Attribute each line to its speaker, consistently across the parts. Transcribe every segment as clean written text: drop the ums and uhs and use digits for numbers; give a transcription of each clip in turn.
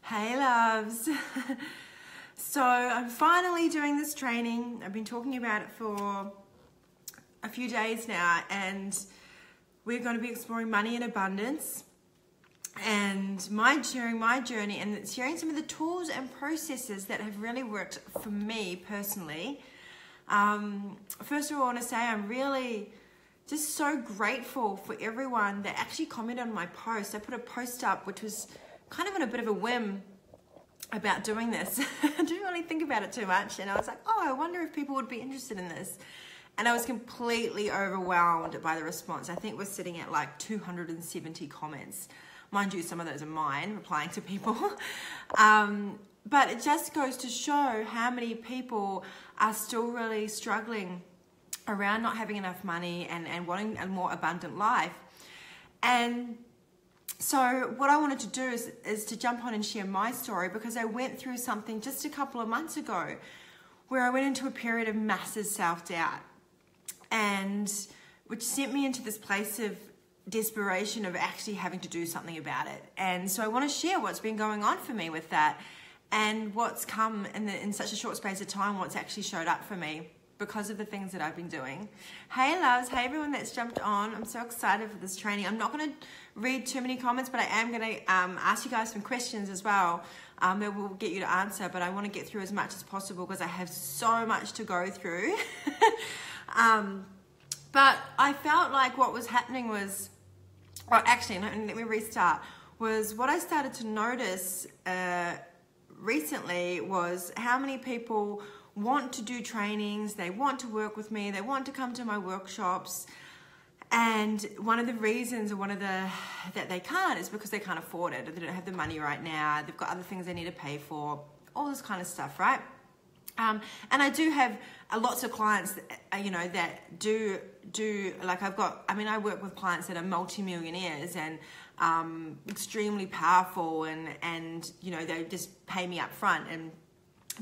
Speaker 1: Hey loves. So I'm finally doing this training. I've been talking about it for a few days now, and we're going to be exploring money and abundance and sharing my journey and sharing some of the tools and processes that have really worked for me personally. First of all, I want to say I'm really just so grateful for everyone that actually commented on my post. I put a post up which was kind of on a bit of a whim about doing this. I didn't really think about it too much, and I was like, oh, I wonder if people would be interested in this. And I was completely overwhelmed by the response. I think we're sitting at like 270 comments. Mind you, some of those are mine replying to people. But it just goes to show how many people are still really struggling around not having enough money and wanting a more abundant life. And so what I wanted to do is to jump on and share my story, because I went through something just a couple of months ago where I went into a period of massive self-doubt, and which sent me into this place of desperation of actually having to do something about it. And so I want to share what's been going on for me with that, and what's come in such a short space of time, what's actually showed up for me because of the things that I've been doing. Hey loves, hey everyone that's jumped on. I'm so excited for this training. I'm not going to read too many comments, but I am going to ask you guys some questions as well that will get you to answer, but I want to get through as much as possible because I have so much to go through. But I felt like what was happening was, well, actually, let me restart, was what I started to notice recently was how many people want to do trainings, they want to work with me, they want to come to my workshops, and one of the reasons that they can't is because they can't afford it, or they don't have the money right now, they've got other things they need to pay for, all this kind of stuff, right? And I do have lots of clients that, you know, that do like I work with clients that are multi-millionaires and extremely powerful, and you know, they just pay me up front.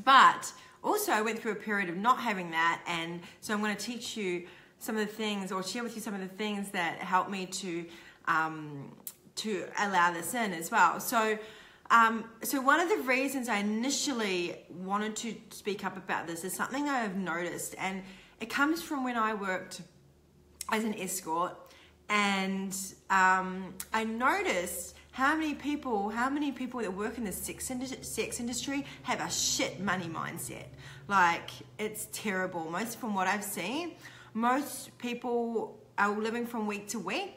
Speaker 1: But also I went through a period of not having that, and so I'm going to teach you some of the things, or share with you some of the things that helped me to allow this in as well. So one of the reasons I initially wanted to speak up about this is something that I've noticed, and it comes from when I worked as an escort, and I noticed how many people that work in the sex industry have a shit money mindset. Like, it's terrible. Most, from what I've seen, most people are living from week to week,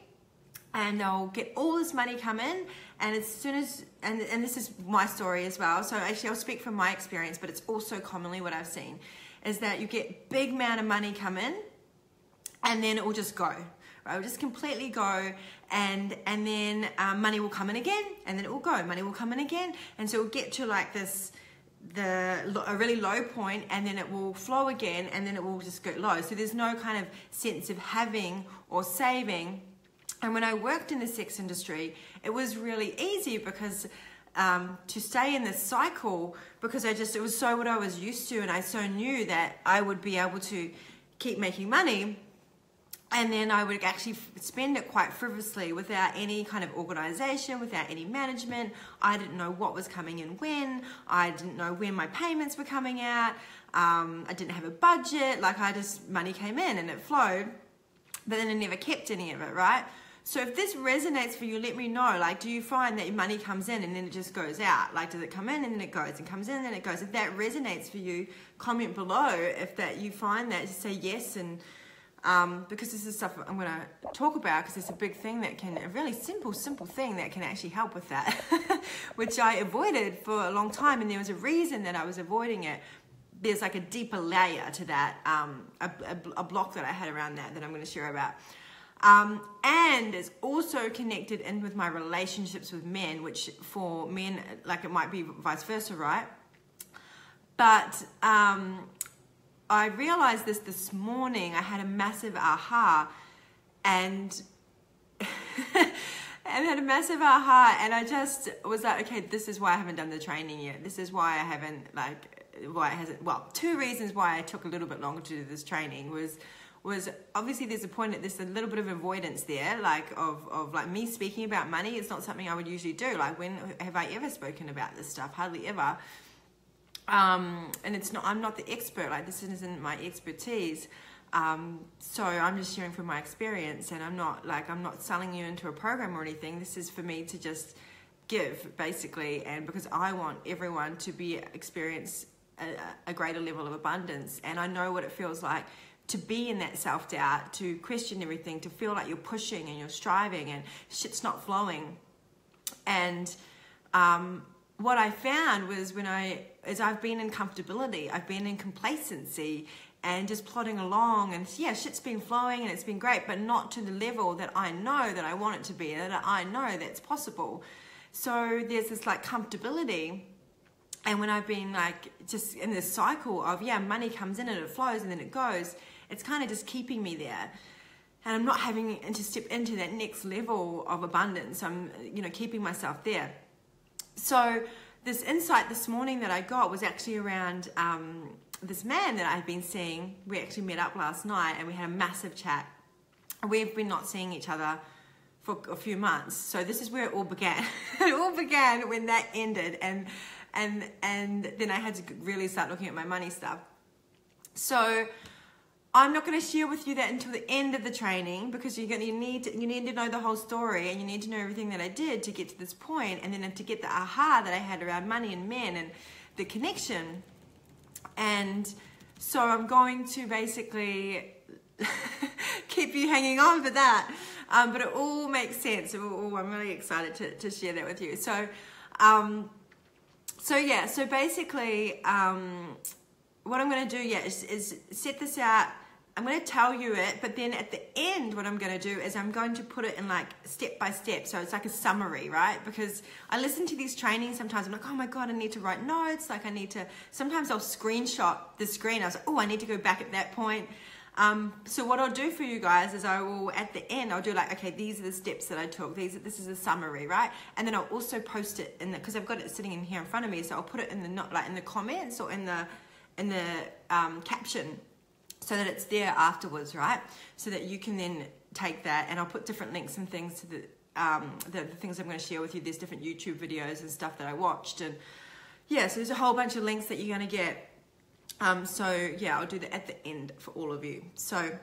Speaker 1: and they'll get all this money come in, and as soon as, and this is my story as well, so actually I'll speak from my experience, but it's also commonly what I've seen, is that you get big amount of money come in, and then it will just go. Right? It will just completely go, and then money will come in again, and then it will go. Money will come in again, and so it will get to like this, a really low point, and then it will flow again, and then it will just go low. So there's no kind of sense of having or saving. And when I worked in the sex industry, it was really easy because to stay in this cycle, because it was so what I was used to, and I so knew that I would be able to keep making money, and then I would actually spend it quite frivolously without any kind of organization, without any management. I didn't know what was coming in when. I didn't know when my payments were coming out. I didn't have a budget. Like, money came in and it flowed, but then I never kept any of it, right? So if this resonates for you, let me know. Like, do you find that your money comes in and then it just goes out? Like, does it come in and then it goes, and comes in and then it goes? If that resonates for you, comment below if that you find that, just say yes. And because this is stuff I'm going to talk about, because it's a big thing that can, a really simple thing that can actually help with that, which I avoided for a long time, and there was a reason that I was avoiding it. There's like a deeper layer to that, a block that I had around that I'm going to share about. And it's also connected in with my relationships with men, which for men, like, it might be vice versa, right? But I realized this morning. I had a massive aha, and and I just was like, okay, this is why I haven't done the training yet. This is why I haven't, like, why it hasn't, well, two reasons why I took a little bit longer to do this training was, was obviously there's a little bit of avoidance there, like of like me speaking about money. It's not something I would usually do. Like, when have I ever spoken about this stuff? Hardly ever. And I'm not the expert, like this isn't my expertise. So I'm just sharing from my experience, and I'm not selling you into a program or anything. This is for me to just give, basically, and because I want everyone to experience a greater level of abundance. And I know what it feels like to be in that self-doubt, to question everything, to feel like you're pushing and you're striving and shit's not flowing. And what I found was I've been in comfortability, I've been in complacency and just plodding along, and yeah, shit's been flowing and it's been great, but not to the level that I know that I want it to be, that I know that's possible. So there's this like comfortability. And when I've been like just in this cycle of, yeah, money comes in and it flows and then it goes, it's kind of just keeping me there. And I'm not having to step into that next level of abundance. I'm, keeping myself there. So this insight this morning that I got was actually around this man that I've been seeing. We actually met up last night and we had a massive chat. We've been not seeing each other for a few months. So this is where it all began. It all began when that ended, and then I had to really start looking at my money stuff. So I'm not going to share with you that until the end of the training, because you need to know the whole story, and you need to know everything that I did to get to this point, and then to get the aha that I had around money and men and the connection. And so I'm going to basically keep you hanging on for that, but it all makes sense. I'm really excited to share that with you. So basically what I'm going to do is set this out. I'm going to tell you it, but then at the end, what I'm going to do is I'm going to put it in like step by step. So it's like a summary, right? Because I listen to these trainings sometimes. I'm like, oh my God, I need to write notes. Like sometimes I'll screenshot the screen. I was like, oh, I need to go back at that point. So what I'll do for you guys is I will, at the end, I'll do like, okay, these are the steps that I took. This is a summary, right? And then I'll also post it because I've got it sitting in here in front of me. So I'll put it in the comments or in the caption, so that it's there afterwards, right? So that you can then take that, and I'll put different links and things to the things I'm going to share with you. There's different YouTube videos and stuff that I watched, and yeah, so there's a whole bunch of links that you're going to get. So yeah, I'll do that at the end for all of you. So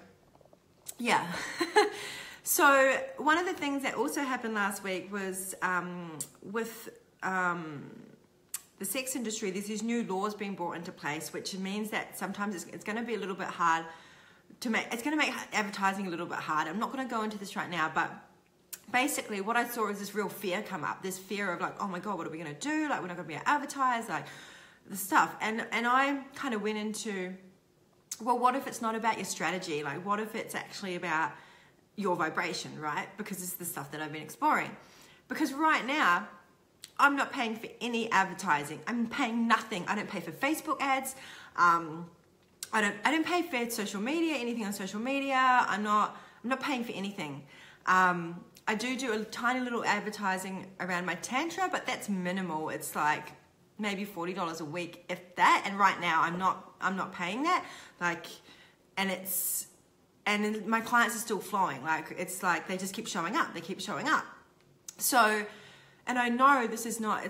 Speaker 1: yeah. So one of the things that also happened last week was with the sex industry, there's these new laws being brought into place, which means that sometimes it's going to be a little bit hard to make. It's going to make advertising a little bit hard. I'm not going to go into this right now, but basically what I saw is this real fear come up. This fear of like, oh my God, what are we going to do? Like, we're not going to be able to advertise, like the stuff. And I kind of went into, well, what if it's not about your strategy? Like, what if it's actually about your vibration, right? Because it's the stuff that I've been exploring. Because right now, I'm not paying for any advertising. I'm paying nothing. I don't pay for Facebook ads. I don't pay for social media, anything on social media. I'm not paying for anything. I do a tiny little advertising around my tantra, but that's minimal. It's like maybe $40 a week, if that. And right now I'm not paying that. Like, and my clients are still flowing. Like, it's like they just keep showing up. They keep showing up. So, and I know there's not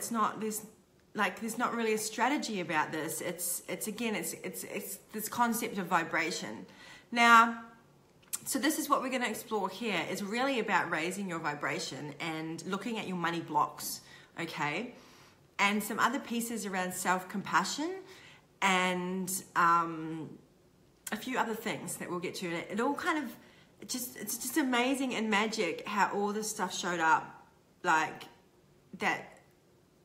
Speaker 1: really a strategy about this. It's this concept of vibration. Now, so this is what we're going to explore here. It's really about raising your vibration and looking at your money blocks, okay? And some other pieces around self-compassion and a few other things that we'll get to. It all kind of, it's just amazing and magic how all this stuff showed up, like, that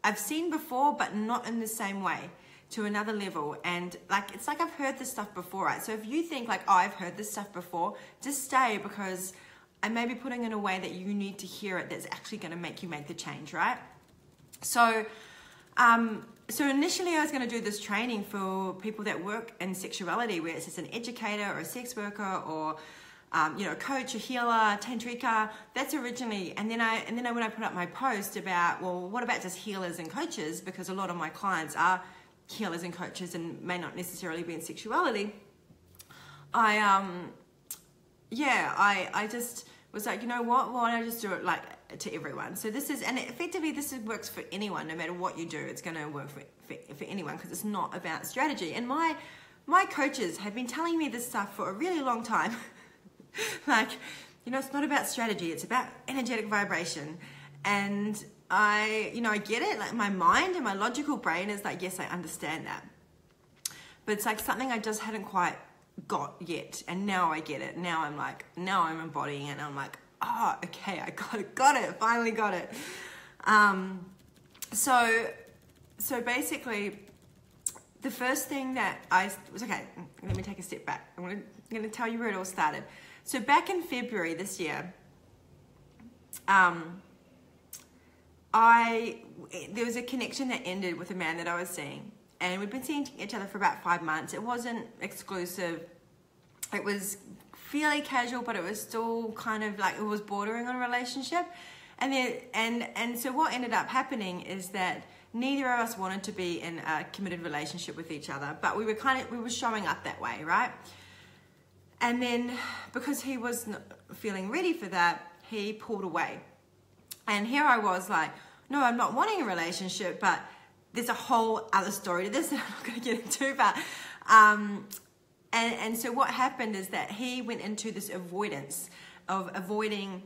Speaker 1: I've seen before, but not in the same way, to another level. And like, it's like I've heard this stuff before, right? So if you think like, oh, I've heard this stuff before, just stay, because I may be putting in a way that you need to hear it that's actually going to make you make the change, right? So initially I was going to do this training for people that work in sexuality, where it's just an educator or a sex worker or a coach, a healer, tantrika. That's originally, and then when I put up my post about, well, what about just healers and coaches, because a lot of my clients are healers and coaches and may not necessarily be in sexuality, I yeah, I just was like, you know what? Why don't I just do it like to everyone? So this is, and effectively this works for anyone, no matter what you do. It's going to work for anyone because it's not about strategy. And my coaches have been telling me this stuff for a really long time. Like, you know, it's not about strategy. It's about energetic vibration. And I get it. Like my mind and my logical brain is like, yes, I understand that. But it's like something I just hadn't quite got yet, and now I get it. Now I'm embodying it, and I'm like, oh, okay, I got it, finally got it. So basically, the first thing that I was, okay, let me take a step back. I'm gonna tell you where it all started. So back in February this year, there was a connection that ended with a man that I was seeing. And we'd been seeing each other for about 5 months. It wasn't exclusive. It was fairly casual, but it was still kind of like, it was bordering on a relationship. And so what ended up happening is that neither of us wanted to be in a committed relationship with each other, but we were showing up that way, right? And then because he was not feeling ready for that, he pulled away. And here I was like, no, I'm not wanting a relationship, but there's a whole other story to this that I'm not going to get into, but and so what happened is that he went into this avoidance of avoiding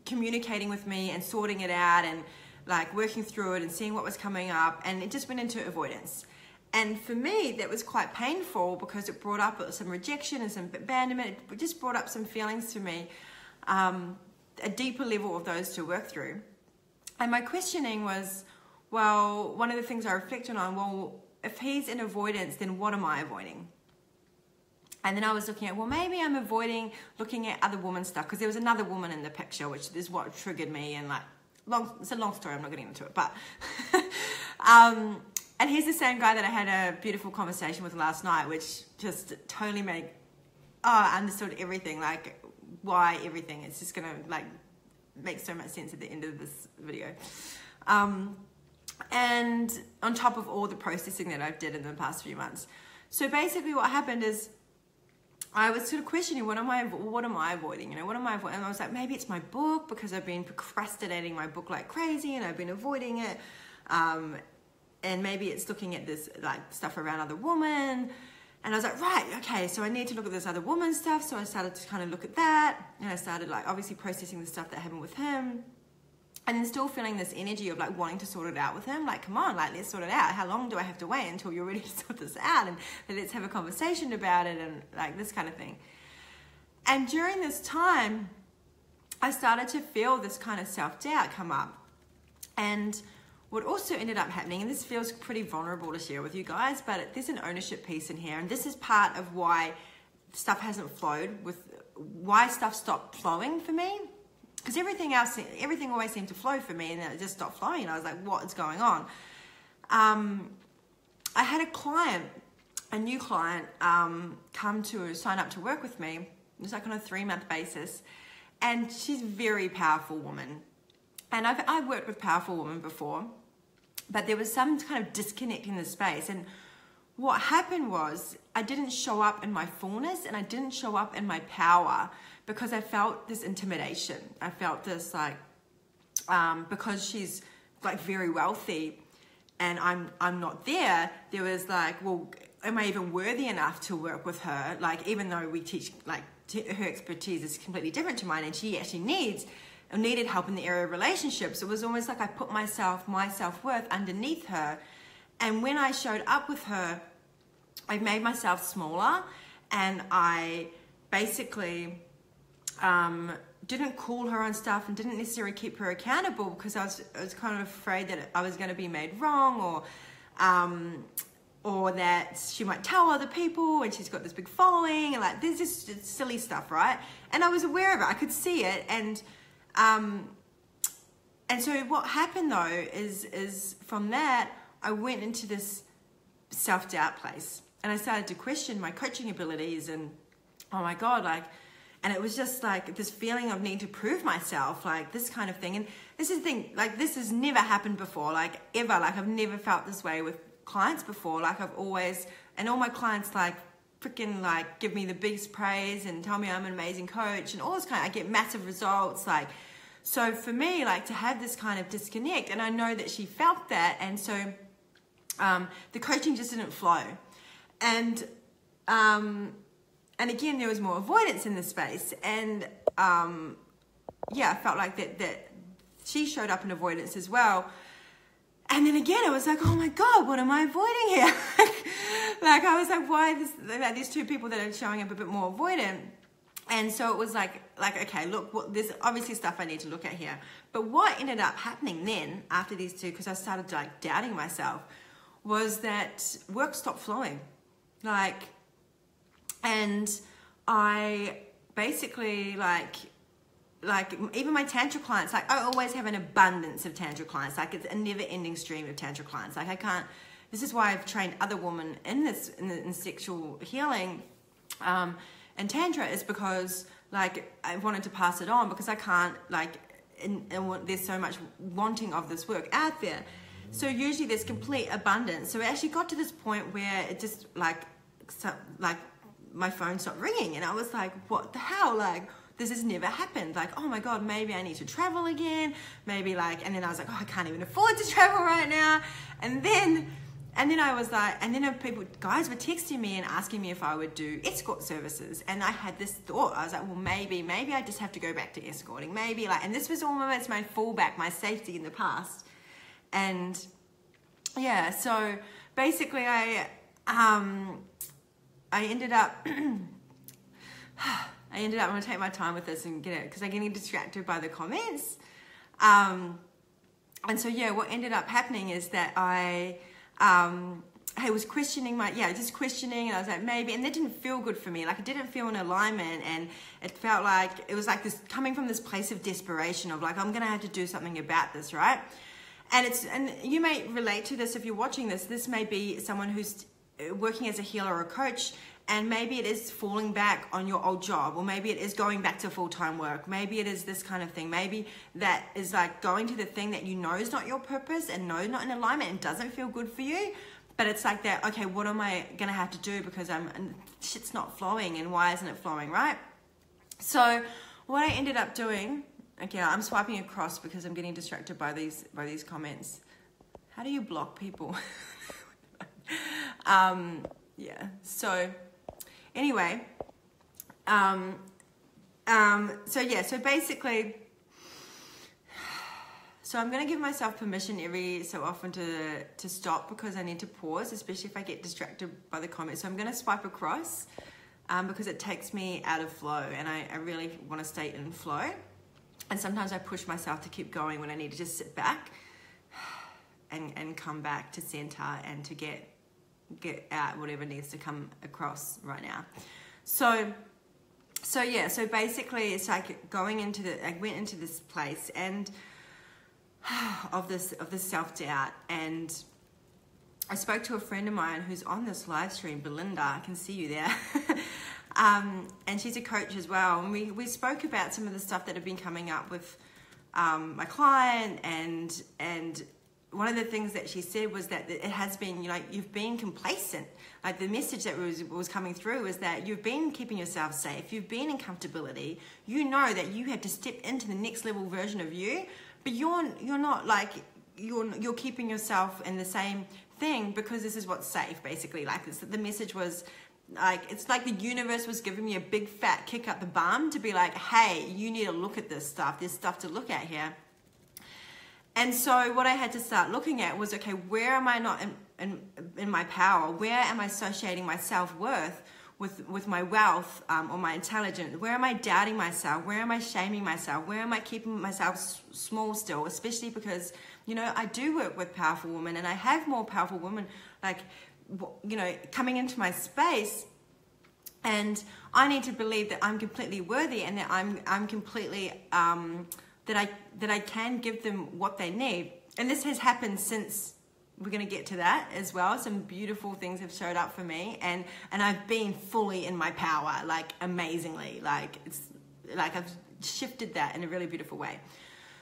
Speaker 1: communicating with me and sorting it out and like working through it and seeing what was coming up, and it just went into avoidance. And for me, that was quite painful because it brought up some rejection and some abandonment. It just brought up some feelings to me, a deeper level of those to work through. And my questioning was, well, one of the things I reflected on, well, if he's in avoidance, then what am I avoiding? And then I was looking at, well, maybe I'm avoiding looking at other women's stuff because there was another woman in the picture, which is what triggered me. And like, it's a long story, I'm not getting into it, but and he's the same guy that I had a beautiful conversation with last night, which just totally made, I understood everything, like why everything. It's just gonna like make so much sense at the end of this video. And on top of all the processing that I've did in the past few months. So basically what happened is I was sort of questioning, what am I avoiding? You know, what am I avoiding? And I was like, maybe it's my book because I've been procrastinating my book like crazy and I've been avoiding it. And maybe it's looking at this like stuff around other women. And I was like, right, okay, so I need to look at this other woman stuff. So I started to kind of look at that. And I started like obviously processing the stuff that happened with him. And then still feeling this energy of like wanting to sort it out with him. Like, come on, like let's sort it out. How long do I have to wait until you're ready to sort this out? And let's have a conversation about it and like this kind of thing. And during this time, I started to feel this kind of self-doubt come up. And what also ended up happening, and this feels pretty vulnerable to share with you guys, but there's an ownership piece in here. And this is part of why stuff hasn't flowed, why stuff stopped flowing for me. Because everything always seemed to flow for me, and then it just stopped flowing. And I was like, what is going on? I had a new client, come to sign up to work with me. It was like on a 3-month basis. And she's a very powerful woman. And I've worked with powerful women before, but there was some kind of disconnect in the space. And what happened was I didn't show up in my fullness and I didn't show up in my power because I felt this intimidation. I felt this like, because she's like very wealthy and I'm not there was like, well, am I even worthy enough to work with her? Like, even though we teach, like her expertise is completely different to mine and she actually needed help in the area of relationships. It was almost like I put my self-worth underneath her. And when I showed up with her, I made myself smaller and I basically didn't call her on stuff and didn't necessarily keep her accountable because I was kind of afraid that I was going to be made wrong or that she might tell other people and she's got this big following and like there's just silly stuff, right? And I was aware of it. I could see it. And so what happened though is from that, I went into this self-doubt place and I started to question my coaching abilities and, oh my God, like, and it was just like this feeling of needing to prove myself, like this kind of thing. And this is the thing, like this has never happened before, like ever. Like I've never felt this way with clients before. Like I've always, and all my clients like freaking like give me the biggest praise and tell me I'm an amazing coach and all this I get massive results. Like, so for me, like to have this kind of disconnect, and I know that she felt that, and so the coaching just didn't flow. And again, there was more avoidance in the space, and yeah, I felt like that she showed up in avoidance as well. And then again, I was like, oh my God, what am I avoiding here? Like, I was like, why these two people that are showing up a bit more avoidant? And so it was like, okay, look, there's obviously stuff I need to look at here. But what ended up happening then after these two, because I started like doubting myself, was that work stopped flowing. Like, and I basically like even my tantra clients, like I always have an abundance of tantra clients. Like it's a never ending stream of tantra clients. Like I can't, this is why I've trained other women in sexual healing and tantra, is because like I wanted to pass it on, because I can't there's so much wanting of this work out there. So usually there's complete abundance. So it actually got to this point where it just like my phone stopped ringing, and I was like, what the hell? Like, this has never happened. Like, oh my God, maybe I need to travel again. Maybe like, and then I was like, oh, I can't even afford to travel right now. And then I was like, and then guys were texting me and asking me if I would do escort services. And I had this thought, I was like, well, maybe I just have to go back to escorting. Maybe like, and this was almost my fallback, my safety in the past. And yeah, so basically I ended up, I'm going to take my time with this and get it, because I'm getting distracted by the comments. And so, yeah, what ended up happening is that I was questioning just questioning, and I was like, maybe, and that didn't feel good for me. Like, it didn't feel in alignment, and it felt like, it was like this, coming from this place of desperation of like, I'm going to have to do something about this, right? And you may relate to this if you're watching this. This may be someone who's working as a healer or a coach, and maybe it is falling back on your old job, or maybe it is going back to full-time work. Maybe it is this kind of thing. Maybe that is like going to the thing that you know is not your purpose and know not in alignment and doesn't feel good for you. But it's like that, okay, what am I going to have to do, because shit's not flowing, and why isn't it flowing, right? So what I ended up doing, okay, I'm swiping across because I'm getting distracted by these comments. How do you block people? Yeah, so anyway, so basically, so I'm going to give myself permission every so often to stop, because I need to pause, especially if I get distracted by the comments. So I'm going to swipe across because it takes me out of flow, and I really want to stay in flow. And sometimes I push myself to keep going when I need to just sit back and come back to center and to get out whatever needs to come across right now. So yeah, so basically it's like I went into this place and of this self-doubt, and I spoke to a friend of mine who's on this live stream, Belinda, I can see you there. And she's a coach as well, and we spoke about some of the stuff that have been coming up with my client, and one of the things that she said was that it has been, you've been complacent. Like, the message that was coming through is that you've been keeping yourself safe, you've been in comfortability, you know that you had to step into the next level version of you, but you're not like, you're keeping yourself in the same thing because this is what's safe, basically. Like, the message was, like, it's like the universe was giving me a big fat kick up the bum to be like, hey, you need to look at this stuff. There's stuff to look at here. And so what I had to start looking at was, okay, where am I not in my power? Where am I associating my self-worth with my wealth or my intelligence? Where am I doubting myself? Where am I shaming myself? Where am I keeping myself small still? Especially because, I do work with powerful women, and I have more powerful women, like, coming into my space, and I need to believe that I'm completely worthy, and that I'm completely that I can give them what they need. And this has happened since, we're going to get to that as well. Some beautiful things have showed up for me, and I've been fully in my power, like, amazingly. Like, it's like I've shifted that in a really beautiful way.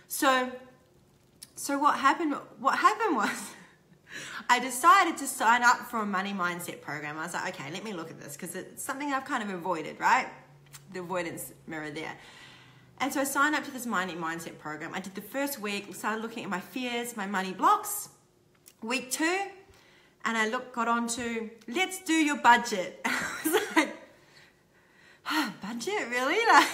Speaker 1: So what happened was I decided to sign up for a money mindset program. I was like, okay, let me look at this because it's something I've kind of avoided, right? The avoidance mirror there. And so I signed up to this money mindset program. I did the first week, started looking at my fears, my money blocks. Week 2, and I got on to, let's do your budget. And I was like, budget, really? Like,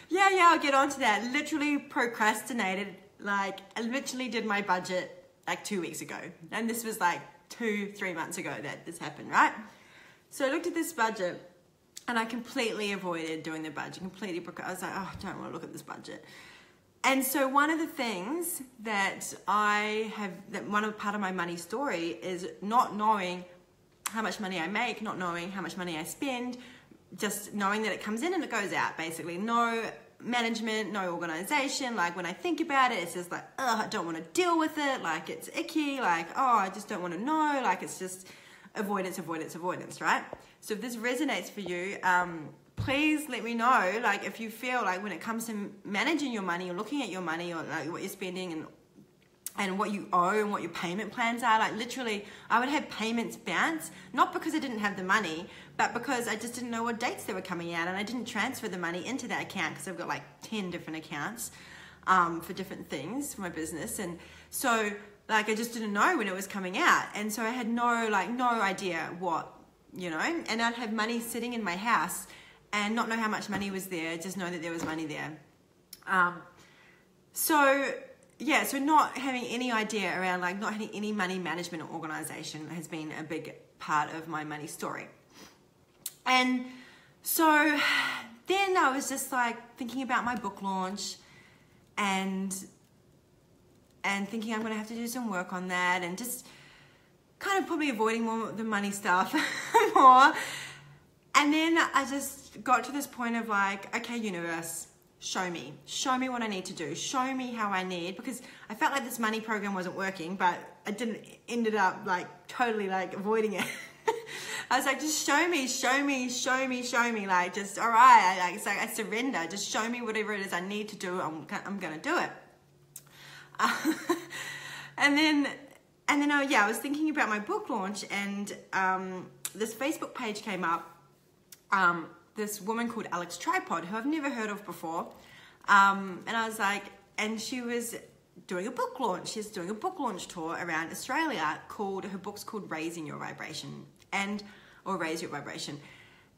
Speaker 1: yeah, I'll get onto that. Literally procrastinated. Like, I literally did my budget like 2 weeks ago. And this was like 2-3 months ago that this happened, right? So I looked at this budget and I completely avoided doing the budget. I was like, oh, I don't want to look at this budget. And so one of the things that part of my money story is not knowing how much money I make, not knowing how much money I spend, just knowing that it comes in and it goes out, basically. No management, no organization. Like when I think about it, it's just like, oh, I don't want to deal with it. Like it's icky. Like, oh, I just don't want to know. Like it's just avoidance, right? So if this resonates for you, please let me know, like if you feel like when it comes to managing your money or looking at your money or like what you're spending and what you owe and what your payment plans are. Like literally, I would have payments bounce, not because I didn't have the money, but because I just didn't know what dates they were coming out and I didn't transfer the money into that account because I've got like 10 different accounts for different things for my business. And so like I just didn't know when it was coming out. And so I had no idea what, and I'd have money sitting in my house and not know how much money was there, just know that there was money there. So not having any idea around like not having any money management or organization has been a big part of my money story. And so then I was just like thinking about my book launch and thinking I'm going to have to do some work on that and just kind of probably avoiding more the money stuff more. And then I just got to this point of like, okay, universe, show me what I need to do. Show me how I need, because I felt like this money program wasn't working, but I ended up like totally like avoiding it. I was like, just show me. Like, just, all right. It's like, I surrender. Just show me whatever it is I need to do. I'm going to do it. And then I was thinking about my book launch and this Facebook page came up. This woman called Alex Tripod, who I've never heard of before. And I was like, and she was doing a book launch. She's doing a book launch tour around Australia her book's called Raising Your Vibration or Raise Your Vibration.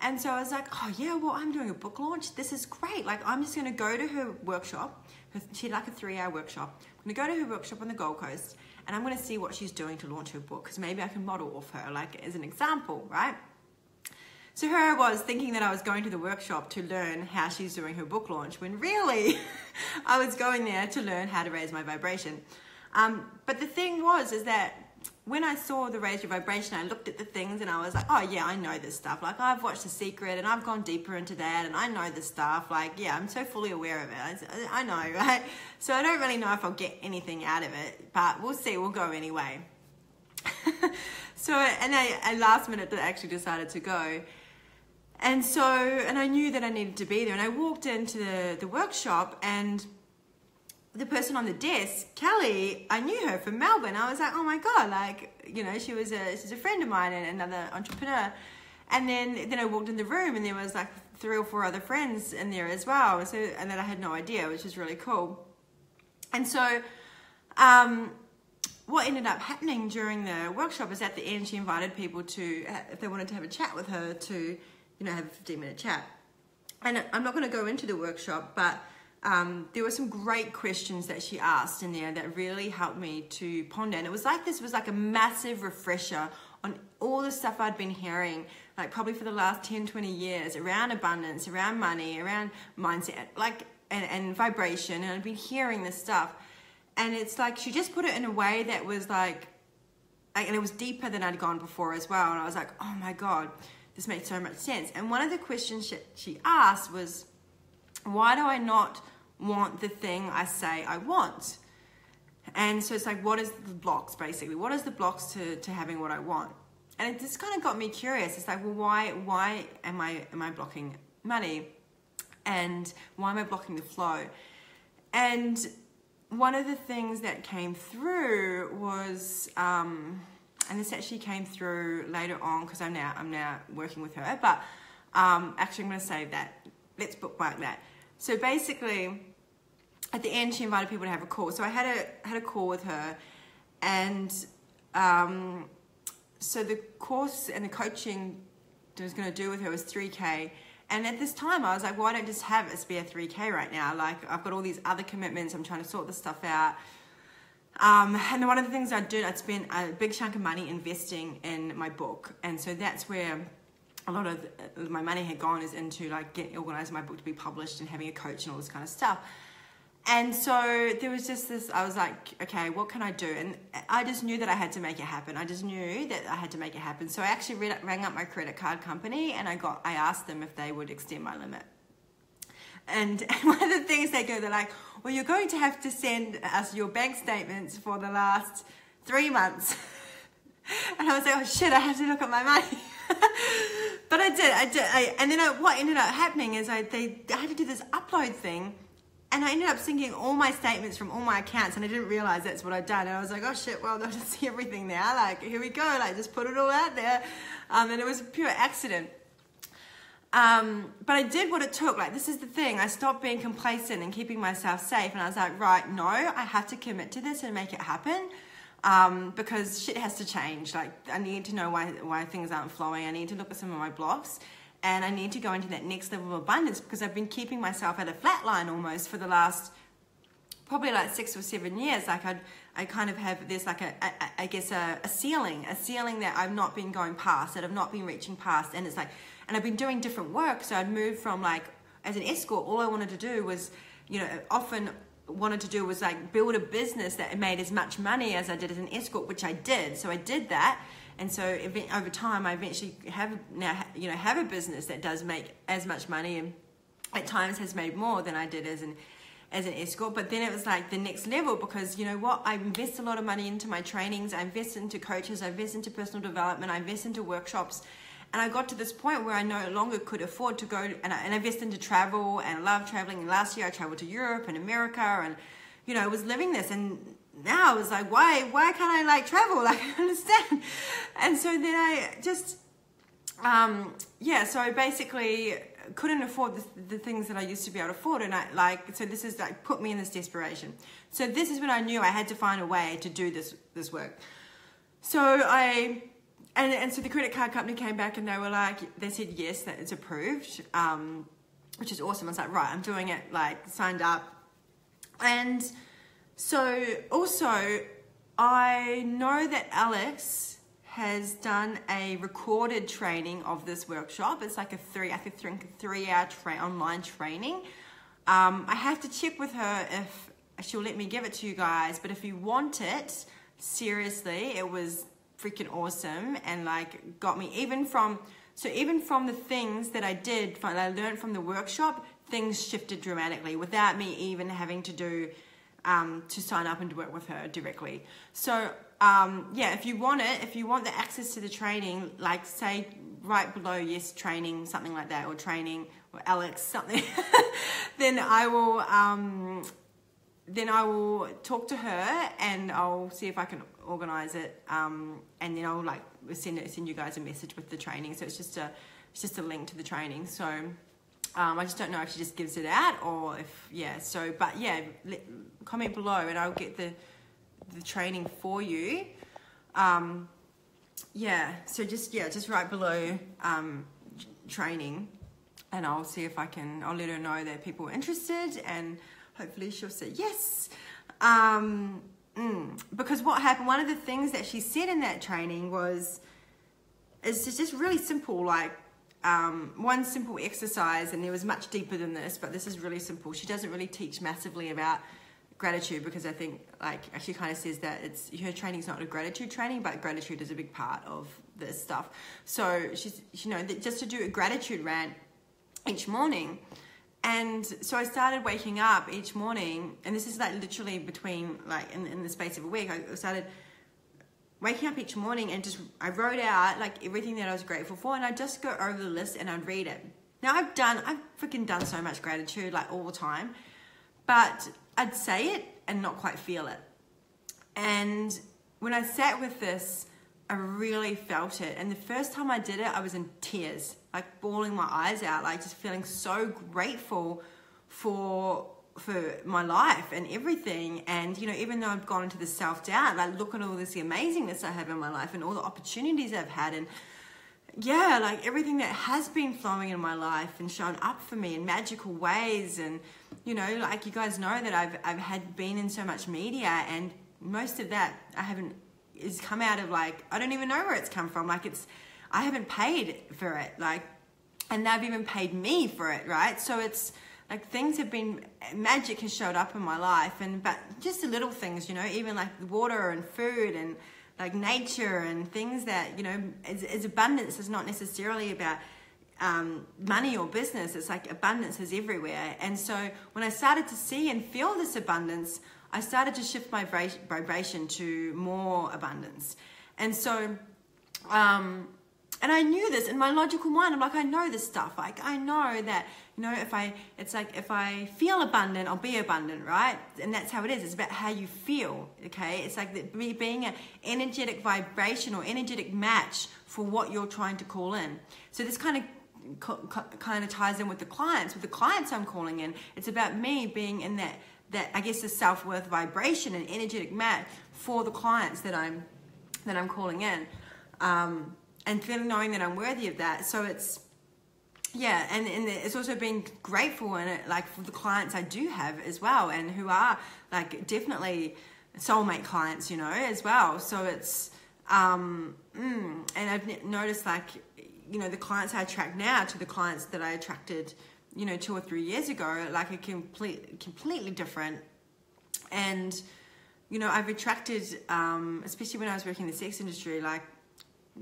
Speaker 1: And so I was like, oh yeah, well, I'm doing a book launch. This is great. Like, I'm just going to go to her workshop. She had like a 3-hour workshop. I'm going to go to her workshop on the Gold Coast and I'm going to see what she's doing to launch her book, because maybe I can model off her, like as an example, right? So here I was thinking that I was going to the workshop to learn how she's doing her book launch, when really I was going there to learn how to raise my vibration. But the thing is that when I saw the Raise Your Vibration, I looked at the things and I was like, oh yeah, I know this stuff. Like, I've watched The Secret and I've gone deeper into that and I know this stuff. Like, yeah, I'm so fully aware of it. I know, right? So I don't really know if I'll get anything out of it, but we'll see. We'll go anyway. So, and I last minute actually decided to go. And so, and I knew that I needed to be there. And I walked into the workshop and the person on the desk, Kelly, I knew her from Melbourne. I was like, oh my God, like, she's a friend of mine and another entrepreneur. And then I walked in the room and there was like 3 or 4 other friends in there as well. So, and then I had no idea, which was really cool. And so, what ended up happening during the workshop is at the end, she invited people to, if they wanted to have a chat with her, to, have a 15-minute chat. And I'm not going to go into the workshop, but there were some great questions that she asked in there that really helped me to ponder. And it was like, this was like a massive refresher on all the stuff I'd been hearing, like probably for the last 10, 20 years around abundance, around money, around mindset, like, and vibration. And I'd been hearing this stuff. And it's like, she just put it in a way that was like, and it was deeper than I'd gone before as well. And I was like, oh my God, this makes so much sense. And one of the questions she asked was, why do I not want the thing I say I want? And so it's like, what is the blocks, basically? What is the blocks to having what I want? And it just kind of got me curious. It's like, well, why am I blocking money? And why am I blocking the flow? And one of the things that came through was, and this actually came through later on because I'm now working with her, but actually I'm going to save that. Let's bookmark that. So basically, at the end, she invited people to have a call. So I had a call with her, and so the course and the coaching that I was going to do with her was 3K. And at this time, I was like, why don't I just have a spare 3K right now? Like, I've got all these other commitments. I'm trying to sort this stuff out. And one of the things I'd spend a big chunk of money investing in my book. And so that's where a lot of my money had gone, is into like organizing my book to be published and having a coach and all this kind of stuff. And so there was just this, I was like, okay, what can I do? And I just knew that I had to make it happen. I just knew that I had to make it happen. So I actually rang up my credit card company, and I asked them if they would extend my limit. And one of the things they go, they're like, well, you're going to have to send us your bank statements for the last 3 months. And I was like, oh shit, I have to look at my money. But I did. And then what ended up happening is I had to do this upload thing. And I ended up syncing all my statements from all my accounts, and I didn't realize that's what I'd done. And I was like, oh shit, well, they'll just see everything now. Like, here we go. Like, just put it all out there. And it was a pure accident. But I did what it took. Like, this is the thing. I stopped being complacent and keeping myself safe. And I was like, right, no, I have to commit to this and make it happen. Because shit has to change. Like, I need to know why things aren't flowing. I need to look at some of my blocks. And I need to go into that next level of abundance, because I've been keeping myself at a flat line almost for the last probably like 6 or 7 years. Like I kind of have this like a ceiling that I've not been going past, that I've not been reaching past. And it's like, and I've been doing different work. So I'd moved from, like, as an escort, all I wanted to do was, often wanted to do was like build a business that made as much money as I did as an escort, which I did. So I did that. And so over time, I eventually have a business that does make as much money, and at times has made more than I did as an escort. But then it was like the next level, because you know what? I invest a lot of money into my trainings. I invest into coaches. I invest into personal development. I invest into workshops. And I got to this point where I no longer could afford to go, and I invest into travel, and I love traveling. And last year I traveled to Europe and America, and I was living this. And now I was like, why can't I like travel? Like, I understand. And so then I just, so I basically couldn't afford the things that I used to be able to afford. And so this is like put me in this desperation. So this is when I knew I had to find a way to do this work. So and so the credit card company came back, and they said, yes, that it's approved, which is awesome. I was like, right, I'm doing it, like signed up. And so also, I know that Alex has done a recorded training of this workshop. It's like a 3-hour online training. I have to check with her if she'll let me give it to you guys. But if you want it, seriously, it was freaking awesome, and like got me even from the things that I did, that I learned from the workshop, things shifted dramatically without me even having to do. To sign up and work with her directly. So if you want the access to the training, like say right below yes training, something like that, or training, or Alex something, then I will talk to her, and I'll see if I can organize it, and then I'll like send you guys a message with the training. So it's just a link to the training. So I just don't know if she just gives it out, or comment below and I'll get the training for you. So just right below training, and I'll see if I'll let her know that people are interested, and hopefully she'll say yes. Because what happened, one of the things that she said in that training is just really simple, like one simple exercise, and it was much deeper than this, but this is really simple. She doesn't really teach massively about gratitude, because I think she kind of says that her training's not a gratitude training, but gratitude is a big part of this stuff. So she's just to do a gratitude rant each morning. And so I started waking up each morning, and this is like literally between like in the space of a week. I started waking up each morning, and I wrote out like everything that I was grateful for, and I'd just go over the list and I'd read it. Now I've freaking done so much gratitude like all the time, but I'd say it and not quite feel it. And when I sat with this, I really felt it. And the first time I did it, I was in tears, like bawling my eyes out, like just feeling so grateful for my life and everything. And, you know, even though I've gone into the self-doubt, like look at all this amazingness I have in my life and all the opportunities I've had, and yeah, like everything that has been flowing in my life and shown up for me in magical ways. And, you know, like you guys know that I've been in so much media, and most of that is come out of, like, I don't even know where it's come from. Like I haven't paid for it, like, and they've even paid me for it, right? So it's like magic has showed up in my life, but just the little things, you know, even like water and food and like nature and things that, you know, is abundance is not necessarily about money or business. It's like abundance is everywhere. And so when I started to see and feel this abundance, I started to shift my vibration to more abundance. And so, and I knew this in my logical mind. I'm like, I know this stuff. Like, I know that, you know, if I feel abundant, I'll be abundant, right? And that's how it is. It's about how you feel, okay? It's like being an energetic vibration or energetic match for what you're trying to call in. So this kind of ties in with the clients. With the clients I'm calling in, it's about me being in that I guess the self-worth vibration and energetic match for the clients that I'm calling in. And feeling, knowing that I'm worthy of that. So it's, yeah, and it's also being grateful in it, like for the clients I do have as well, and who are like definitely soulmate clients, you know, as well. So it's, and I've noticed, like, you know, the clients I attract now to the clients that I attracted, you know, 2 or 3 years ago, like are completely different. And, you know, I've attracted, especially when I was working in the sex industry, like,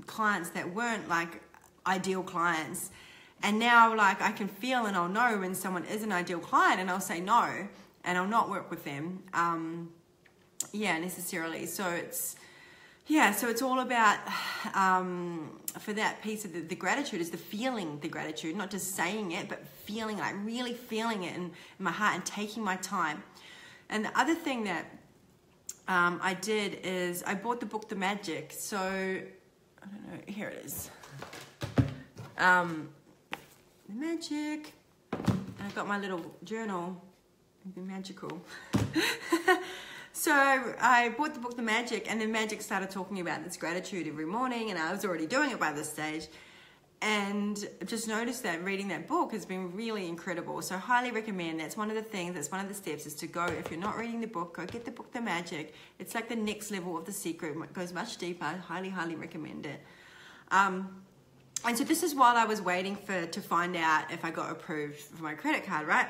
Speaker 1: clients that weren't like ideal clients, and now like I can feel and I'll know when someone is an ideal client, and I'll say no and I'll not work with them necessarily. So it's all about for that piece of the gratitude is the gratitude, not just saying it, but feeling, like really feeling it in my heart and taking my time. And the other thing that I did is I bought the book The Magic. So I don't know, here it is. The Magic. I've got my little journal. It'd be magical. So I bought the book The Magic, and The Magic started talking about this gratitude every morning, and I was already doing it by this stage. And just noticed that reading that book has been really incredible. So highly recommend. That's one of the things, that's one of the steps, is to go, if you're not reading the book, go get the book The Magic. It's like the next level of The Secret. It goes much deeper. I highly recommend it. And so this is while I was waiting to find out if I got approved for my credit card, right?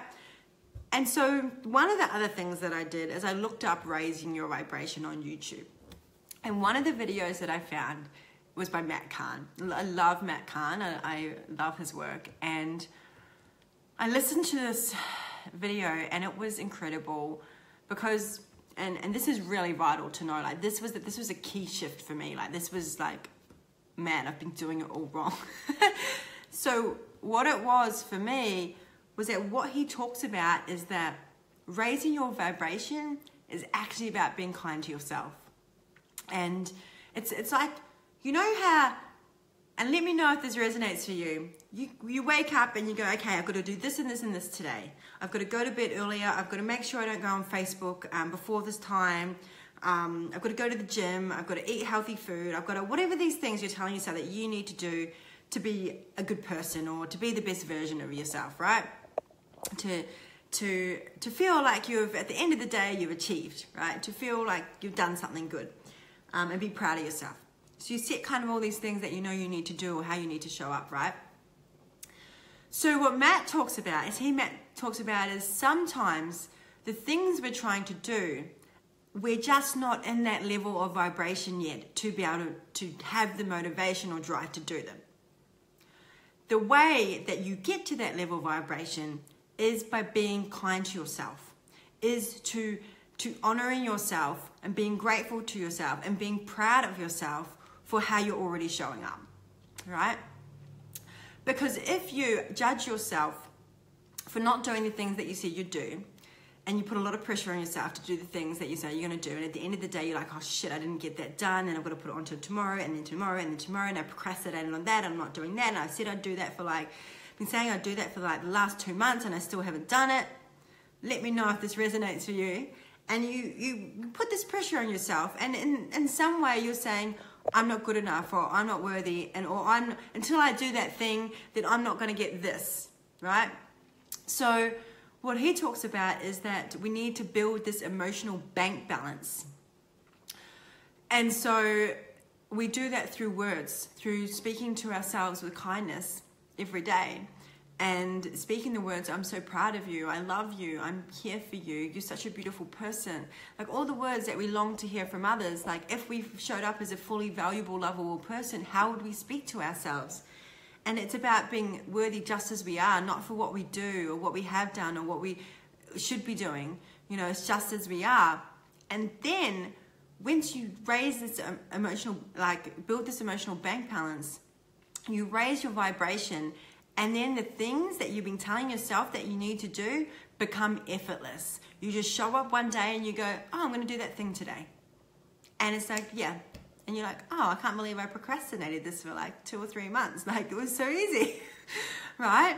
Speaker 1: And so one of the other things that I did is I looked up raising your vibration on YouTube. And one of the videos that I found was by Matt Kahn. I love Matt Kahn. I love his work. And I listened to this video, and it was incredible because, and this is really vital to know, like this was a key shift for me. Like this was like, man, I've been doing it all wrong. So what it was for me was that what he talks about is that raising your vibration is actually about being kind to yourself. And it's like, you know how, and let me know if this resonates for you. You wake up and you go, okay, I've got to do this and this and this today. I've got to go to bed earlier. I've got to make sure I don't go on Facebook before this time. I've got to go to the gym. I've got to eat healthy food. I've got to, whatever these things you're telling yourself that you need to do to be a good person or to be the best version of yourself, right? To feel like you've, at the end of the day, you've achieved, right? To feel like you've done something good, and be proud of yourself. So you set kind of all these things that you know you need to do or how you need to show up, right? So what Matt talks about is sometimes the things we're trying to do, we're just not in that level of vibration yet to be able to have the motivation or drive to do them. The way that you get to that level of vibration is by being kind to yourself, is to honoring yourself and being grateful to yourself and being proud of yourself for how you're already showing up, right? Because if you judge yourself for not doing the things that you said you'd do, and you put a lot of pressure on yourself to do the things that you say you're going to do. And at the end of the day, you're like, oh shit, I didn't get that done. And I've got to put it on to tomorrow, and then tomorrow, and then tomorrow. And I procrastinated on that. I'm not doing that. And I said I'd do that for like, been saying I'd do that for like the last 2 months, and I still haven't done it. Let me know if this resonates for you. And you put this pressure on yourself. And in some way you're saying, I'm not good enough, or I'm not worthy, and or until I do that thing, then I'm not going to get this, right? So what he talks about is that we need to build this emotional bank balance. And so we do that through words, through speaking to ourselves with kindness every day. And speaking the words, I'm so proud of you, I love you, I'm here for you, you're such a beautiful person. Like all the words that we long to hear from others. Like if we showed up as a fully valuable, lovable person, how would we speak to ourselves? And it's about being worthy just as we are, not for what we do or what we have done or what we should be doing. You know, it's just as we are. And then once you raise this emotional, like build this emotional bank balance, you raise your vibration. And then the things that you've been telling yourself that you need to do become effortless. You just show up one day and you go, oh, I'm going to do that thing today. And it's like, yeah. And you're like, oh, I can't believe I procrastinated this for like 2 or 3 months. Like it was so easy, right?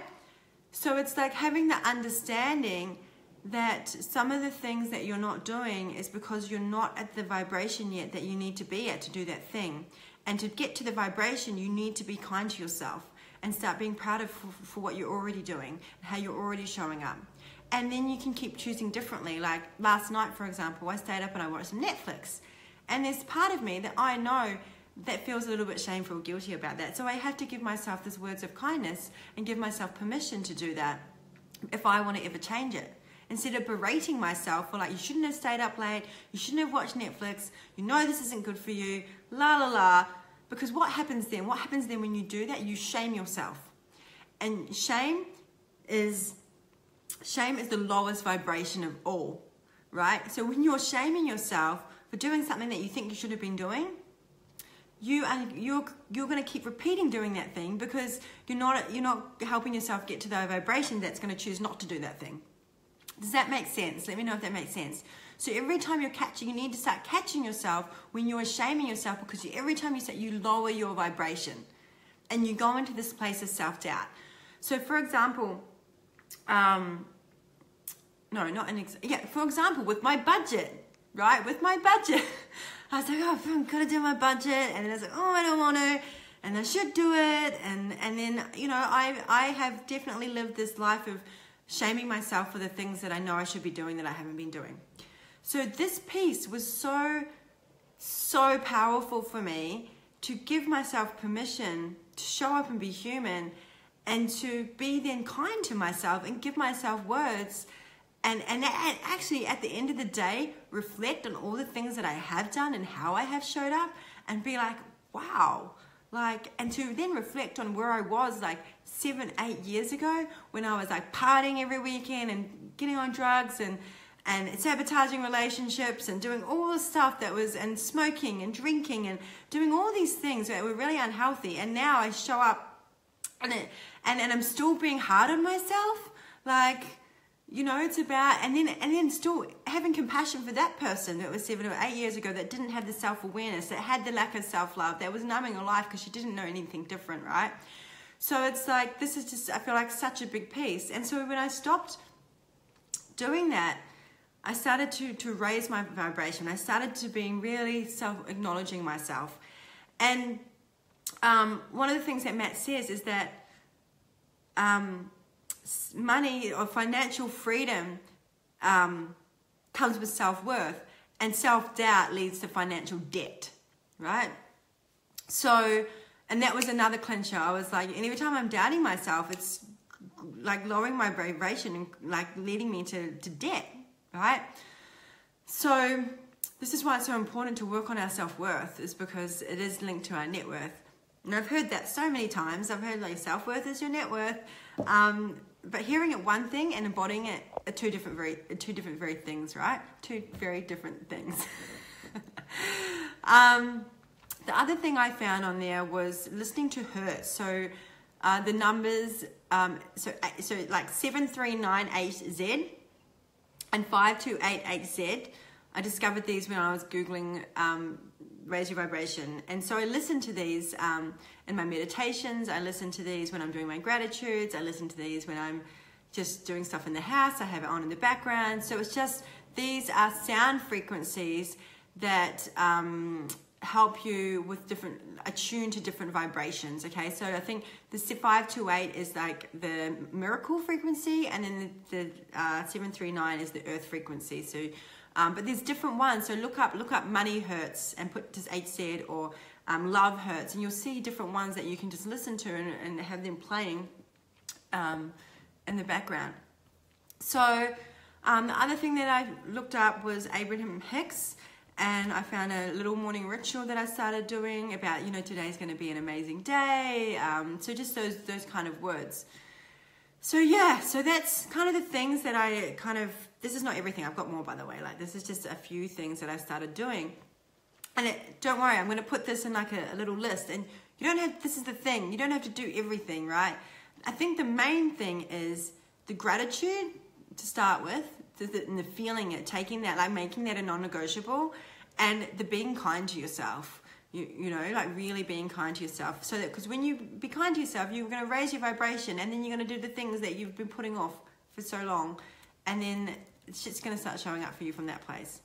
Speaker 1: So it's like having the understanding that some of the things that you're not doing is because you're not at the vibration yet that you need to be at to do that thing. And to get to the vibration, you need to be kind to yourself. And start being proud of for what you're already doing, how you're already showing up. And then you can keep choosing differently. Like last night, for example, I stayed up and I watched some Netflix. And there's part of me that I know that feels a little bit shameful or guilty about that. So I have to give myself these words of kindness and give myself permission to do that if I want to ever change it. Instead of berating myself for like, you shouldn't have stayed up late, you shouldn't have watched Netflix, you know this isn't good for you, la la la. Because what happens then? What happens then when you do that? You shame yourself. And shame is the lowest vibration of all, right? So when you're shaming yourself for doing something that you think you should have been doing, you're going to keep repeating doing that thing because you're not helping yourself get to the vibration that's going to choose not to do that thing. Does that make sense? Let me know if that makes sense. So every time you're catching, you need to start catching yourself when you're shaming yourself, because every time you say, you lower your vibration and you go into this place of self-doubt. So for example, for example, with my budget, right? With my budget, I was like, oh, I've got to do my budget. And then I was like, oh, I don't want to, and I should do it. And then, you know, I have definitely lived this life of shaming myself for the things that I know I should be doing that I haven't been doing. So this piece was so powerful for me to give myself permission to show up and be human, and to be then kind to myself and give myself words and actually at the end of the day reflect on all the things that I have done and how I have showed up and be like, wow. Like, and to then reflect on where I was like 7-8 years ago when I was like partying every weekend and getting on drugs and sabotaging relationships and doing all the stuff that was, and smoking and drinking and doing all these things that were really unhealthy. And now I show up and I'm still being hard on myself. Like, you know, it's about, and then still having compassion for that person that was 7 or 8 years ago that didn't have the self-awareness, that had the lack of self-love, that was numbing her life because she didn't know anything different, right? So it's like, this is just, I feel like such a big piece. And so when I stopped doing that, I started to raise my vibration. I started to being really acknowledging myself. And one of the things that Matt says is that money or financial freedom comes with self-worth, and self-doubt leads to financial debt, right? So, and that was another clincher. I was like, and every time I'm doubting myself, it's like lowering my vibration and like leading me to debt, right? So this is why it's so important to work on our self-worth, is because it is linked to our net worth. And I've heard that so many times. I've heard like self-worth is your net worth. But hearing it one thing and embodying it are two different very things, right? Two very different things. The other thing I found on there was listening to hurt. So the numbers, so like 7398Z and 5288Z. I discovered these when I was Googling raise your vibration. And so I listen to these in my meditations. I listen to these when I'm doing my gratitudes. I listen to these when I'm just doing stuff in the house. I have it on in the background. So it's just, these are sound frequencies that help you with different, attune to different vibrations. Okay, so I think the 528 is like the miracle frequency, and then the 739 is the earth frequency. So but there's different ones. So look up money hurts and put just HZ, or love hurts, and you'll see different ones that you can just listen to and have them playing in the background. So the other thing that I looked up was Abraham Hicks, and I found a little morning ritual that I started doing about, you know, today's going to be an amazing day. So just those kind of words. So yeah, so that's kind of the things that I kind of, this is not everything, I've got more, by the way, like this is just a few things that I started doing. And don't worry, I'm going to put this in like a little list, and you don't have, this is the thing, you don't have to do everything, right? I think the main thing is the gratitude to start with, and the feeling it, taking that, like making that a non-negotiable, and the being kind to yourself. You know, like really being kind to yourself. So that, because when you be kind to yourself, you're going to raise your vibration, and then you're going to do the things that you've been putting off for so long, and then shit's going to start showing up for you from that place.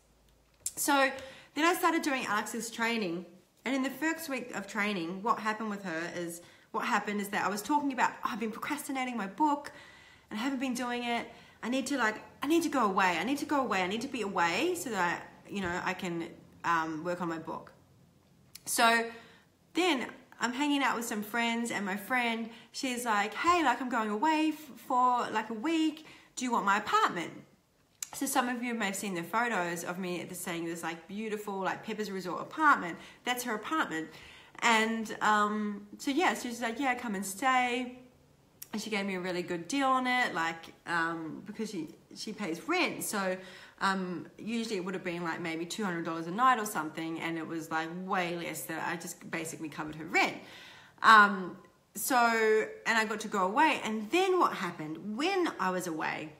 Speaker 1: So then I started doing Alex's training, and in the first week of training, what happened is that I was talking about, oh, I've been procrastinating my book, and I haven't been doing it. I need to go away. I need to be away so that, you know, I can work on my book. So then I'm hanging out with some friends, and my friend, she's like, hey, like I'm going away for like a week. Do you want my apartment? So some of you may have seen the photos of me saying this like beautiful, like Pepper's Resort apartment. That's her apartment. And so yeah, so she's like, yeah, come and stay. And she gave me a really good deal on it, like because she pays rent. So usually it would have been like maybe $200 a night or something, and it was like way less. That I just basically covered her rent. So, and I got to go away. And then what happened when I was away,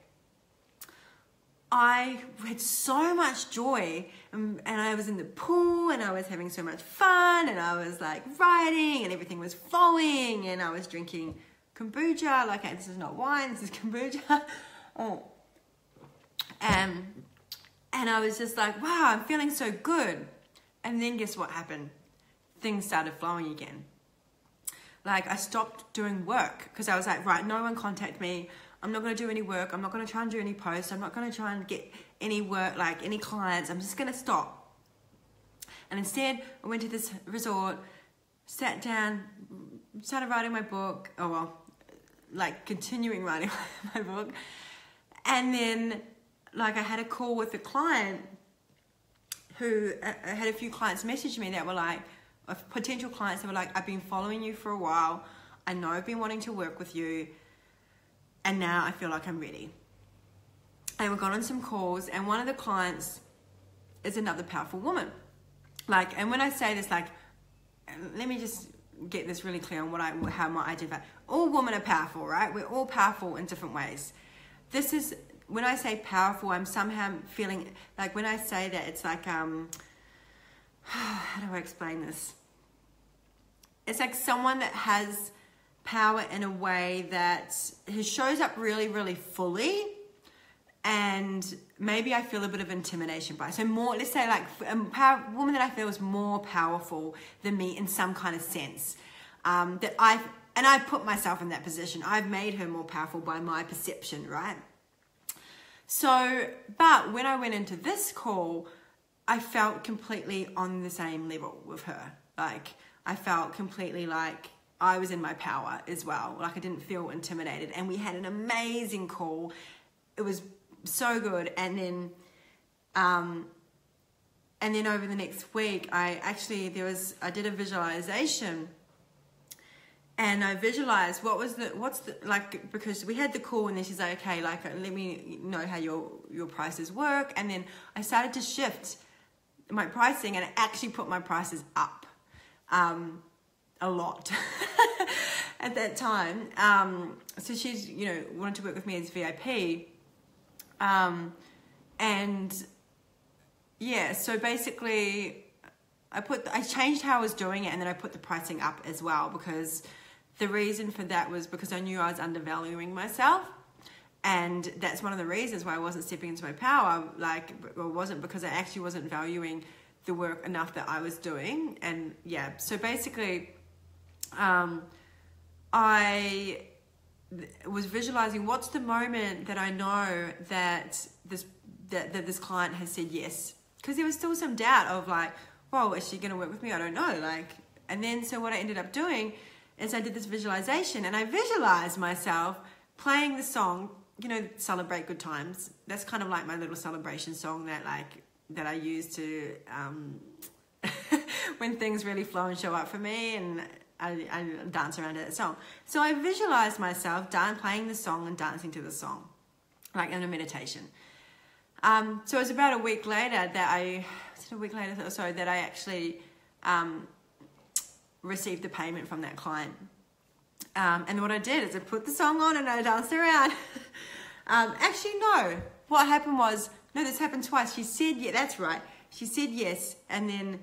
Speaker 1: I had so much joy, and I was in the pool, and I was having so much fun, and I was like writing, and everything was flowing, and I was drinking kombucha. Like, this is not wine, this is kombucha. Oh. And I was just like, wow, I'm feeling so good. And then guess what happened? Things started flowing again. Like, I stopped doing work because I was like, right, no one contact me. I'm not going to do any work. I'm not going to try and do any posts. I'm not going to try and get any work, like any clients. I'm just going to stop. And instead, I went to this resort, sat down, started writing my book. Oh, well, like continuing writing my book. And then, like, I had a call with a client who I had a few clients message me that were like, potential clients that were like, I've been following you for a while. I know I've been wanting to work with you, and now I feel like I'm ready. And we got on some calls, and one of the clients is another powerful woman. Like, and when I say this, like, let me just get this really clear on how I identify. All women are powerful, right? We're all powerful in different ways. This is, when I say powerful, I'm somehow feeling, like when I say that, it's like, how do I explain this? It's like someone that has power in a way that shows up really, really fully, and maybe I feel a bit of intimidation by it. So more, let's say like a woman that I feel is more powerful than me in some kind of sense. And I put myself in that position. I've made her more powerful by my perception, right? So, but when I went into this call, I felt completely on the same level with her. Like, I felt completely like I was in my power as well. Like, I didn't feel intimidated. And we had an amazing call. It was so good. And then over the next week, I did a visualization. And I visualized like, because we had the call, and then she's like, okay, like, let me know how your prices work. And then I started to shift my pricing, and I actually put my prices up a lot at that time. So she's, wanted to work with me as VIP. And yeah, so basically I changed how I was doing it, and then I put the pricing up as well, because the reason for that was because I knew I was undervaluing myself. And that's one of the reasons why I wasn't stepping into my power. It wasn't because I actually wasn't valuing the work enough that I was doing. And yeah, so basically, I was visualizing what's the moment that I know that this client has said yes, because there was still some doubt of like, well, is she going to work with me? I don't know. And then so what I ended up doing is I did this visualization, and I visualized myself playing the song, Celebrate Good Times. That's kind of like my little celebration song that I use to when things really flow and show up for me, and I dance around to that song. So I visualized myself playing the song and dancing to the song, like in a meditation. So it was about a week later that I actually received the payment from that client. And what I did is I put the song on and I danced around. Actually, no. What happened was, this happened twice. She said, yeah, that's right. She said yes, and then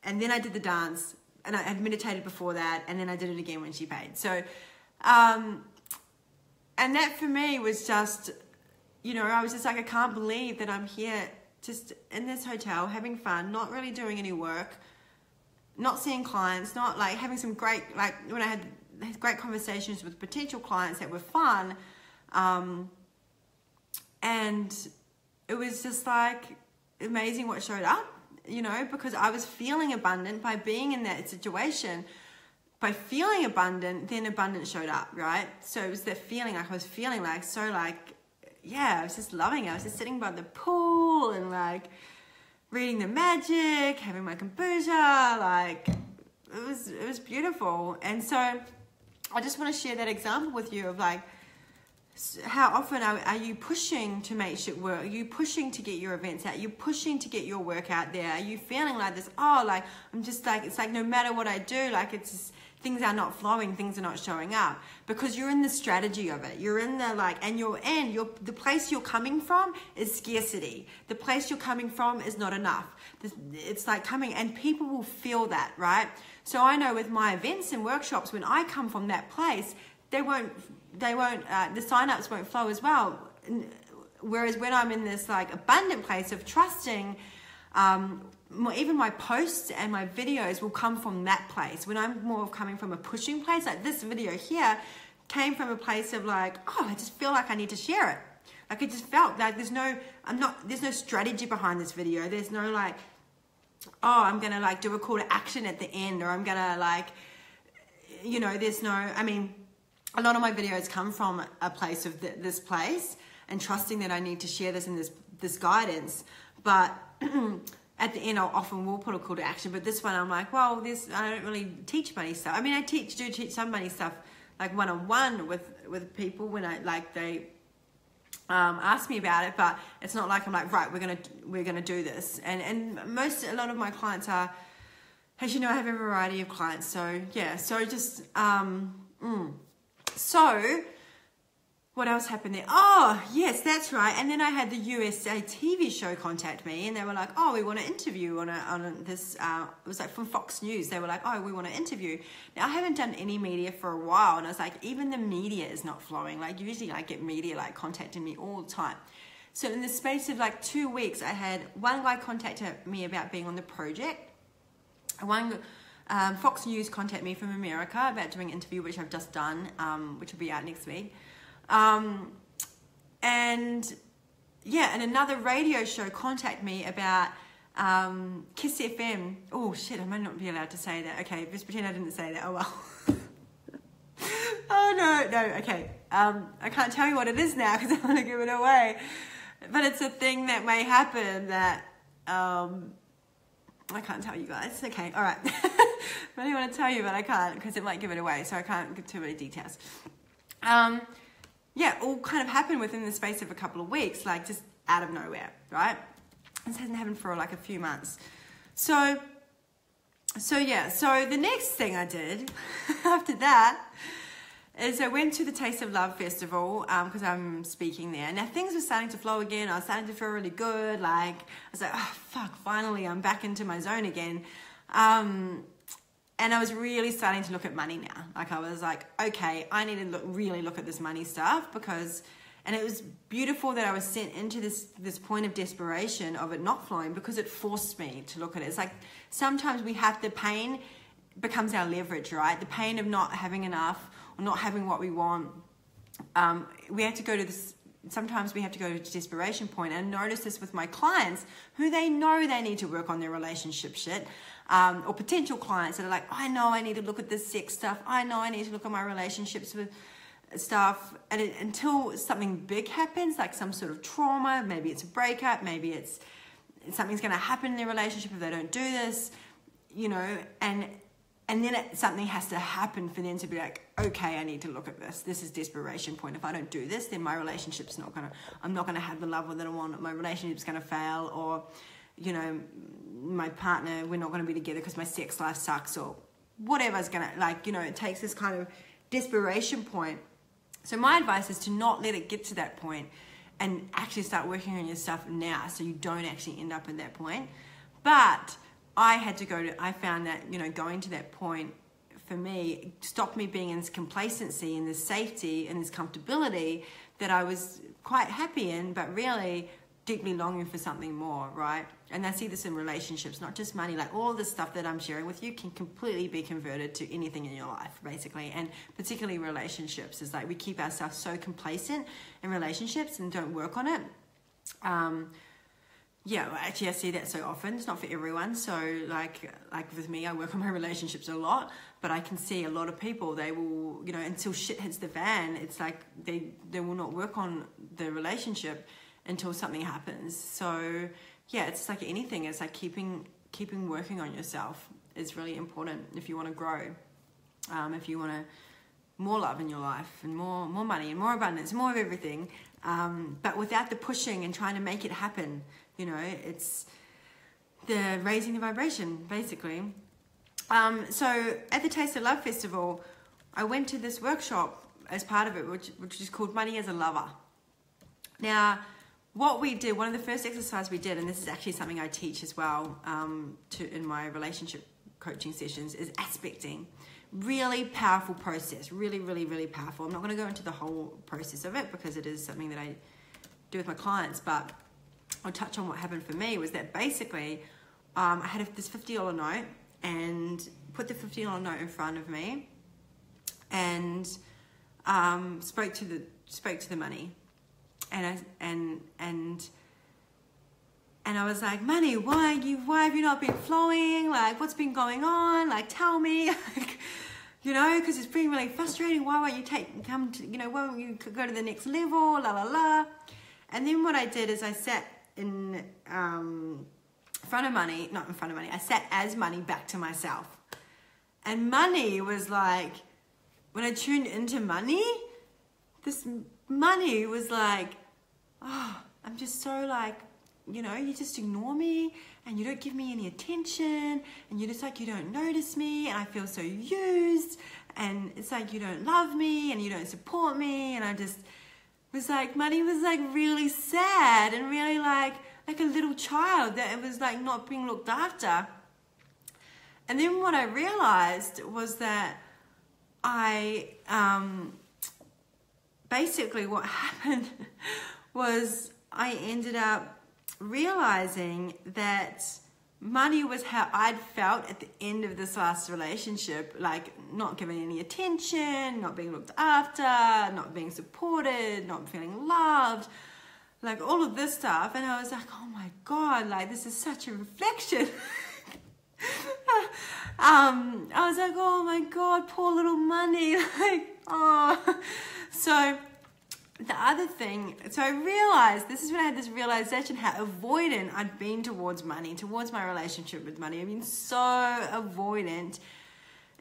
Speaker 1: I did the dance, and I had meditated before that, and then I did it again when she paid. So, and that for me was just, I was just like, I can't believe that I'm here just in this hotel having fun, not really doing any work, not seeing clients, not like having some great, when I had great conversations with potential clients that were fun. And it was just like amazing what showed up, because I was feeling abundant by being in that situation. By feeling abundant, then abundance showed up, right? So it was that feeling, I was feeling I was just loving it. I was just sitting by the pool and reading the magic, having my kombucha, it was beautiful. And so I just want to share that example with you of how often are you pushing to make shit work? Are you pushing to get your events out? Are you pushing to get your work out there? Are you feeling like this? I'm just it's no matter what I do, it's just, things are not flowing, things are not showing up, because you're in the strategy of it. You're in the the place you're coming from is scarcity. The place you're coming from is not enough. It's coming, and people will feel that, right? So I know with my events and workshops, when I come from that place, the sign-ups won't flow as well. Whereas when I'm in this abundant place of trusting, even my posts and my videos will come from that place. When I'm more of coming from a pushing place, like this video here came from a place of I just feel like I need to share it. It just felt like there's no strategy behind this video. There's no I'm gonna do a call to action at the end, or I'm gonna there's no, a lot of my videos come from a place of this place and trusting that I need to share this and this guidance. But at the end, will put a call to action. But this one, I'm I don't really teach money stuff. I do teach some money stuff, one-on-one with people when they ask me about it. But it's not I'm right, we're gonna do this. And a lot of my clients are, as you know, I have a variety of clients. So yeah, so just So, what else happened there? Oh, yes, that's right. And then I had the USA TV show contact me, and they were like, oh, we want to interview on this, it was from Fox News. They were like, oh, we want to interview. Now, I haven't done any media for a while, and I was like, even the media is not flowing. Usually I get media contacting me all the time. So in the space of 2 weeks, I had one guy contact me about being on the project. Fox News contact me from America about doing an interview, which I've just done, which will be out next week. And another radio show contact me about Kiss FM. Oh shit, I might not be allowed to say that. Okay, just pretend I didn't say that. Oh well. Oh no, okay. I can't tell you what it is now because I want to give it away. But it's a thing that may happen that I can't tell you guys. Okay, all right. I really want to tell you, but I can't because it might give it away, so I can't give too many details. All kind of happened within the space of a couple of weeks, just out of nowhere, right? This hasn't happened for a few months. So the next thing I did after that is I went to the Taste of Love Festival because I'm speaking there. Now things were starting to flow again. I was starting to feel really good. Like, I was like, oh fuck, finally I'm back into my zone again. And I was really starting to look at money now. Like I was like, okay, I need to really look at this money stuff because, and it was beautiful that I was sent into this point of desperation of it not flowing because it forced me to look at it. It's like sometimes we have the pain becomes our leverage, right? The pain of not having enough or not having what we want. We have to go to this, sometimes we have to go to a desperation point, and notice this with my clients who they know they need to work on their relationship shit, or potential clients that are like, I know I need to look at this sex stuff. I know I need to look at my relationships with stuff. And until something big happens, like some sort of trauma, maybe it's a breakup, maybe it's something's going to happen in their relationship if they don't do this, you know, and then something has to happen for them to be like, okay, I need to look at this. This is desperation point. If I don't do this, then my relationship's not gonna, I'm not gonna have the love that I want. My relationship's gonna fail, or, you know, my partner, we're not gonna be together because my sex life sucks, or whatever's gonna, like, you know, it takes this kind of desperation point. So my advice is to not let it get to that point and actually start working on your stuff now so you don't actually end up at that point. But I found that, you know, going to that point for me stopped me being in this complacency and this safety and this comfortability that I was quite happy in, but really deeply longing for something more, right? And I see this in relationships, not just money. Like all of the stuff that I'm sharing with you can completely be converted to anything in your life, basically. And particularly relationships is like we keep ourselves so complacent in relationships and don't work on it. Yeah, well, actually I see that so often. It's not for everyone. So like with me, I work on my relationships a lot, but I can see a lot of people, they will, you know, until shit hits the fan, it's like they will not work on the relationship until something happens. So yeah, it's like anything. It's like keeping working on yourself is really important if you want to grow. If you want to more love in your life and more money and more abundance, more of everything. But without the pushing and trying to make it happen. You know, it's the raising the vibration, basically. So at the Taste of Love Festival, I went to this workshop as part of it, which is called Money as a Lover. Now, what we did, one of the first exercises we did, and this is actually something I teach as well in my relationship coaching sessions, is aspecting. Really powerful process, really, really, really powerful. I'm not going to go into the whole process of it because it is something that I do with my clients, but I'll touch on what happened for me. Was that basically I had this $50 note and put the $50 note in front of me and spoke to the money, and I was like, money, why have you not been flowing? Like, what's been going on? Like, tell me. Like, you know, because it's been really frustrating. Why won't you why won't you go to the next level? La la la. And then what I did is I sat in front of money, not in front of money, I sat as money back to myself. And money was like, when I tuned into money, this money was like, oh, I'm just so like, you know, you just ignore me and you don't give me any attention and you're just like, you don't notice me and I feel so used and it's like you don't love me and you don't support me, and I just was like, money was like really sad and really like a little child that it was like not being looked after. And then what I realized was that basically what happened was I ended up realizing that money was how I'd felt at the end of this last relationship, like not given any attention, not being looked after, not being supported, not feeling loved, like all of this stuff. And I was like, oh my God, like this is such a reflection. I was like, oh my God, poor little money. Like, oh. So the other thing, so I realized, this is when I had this realization how avoidant I'd been towards money, towards my relationship with money. I've been so avoidant.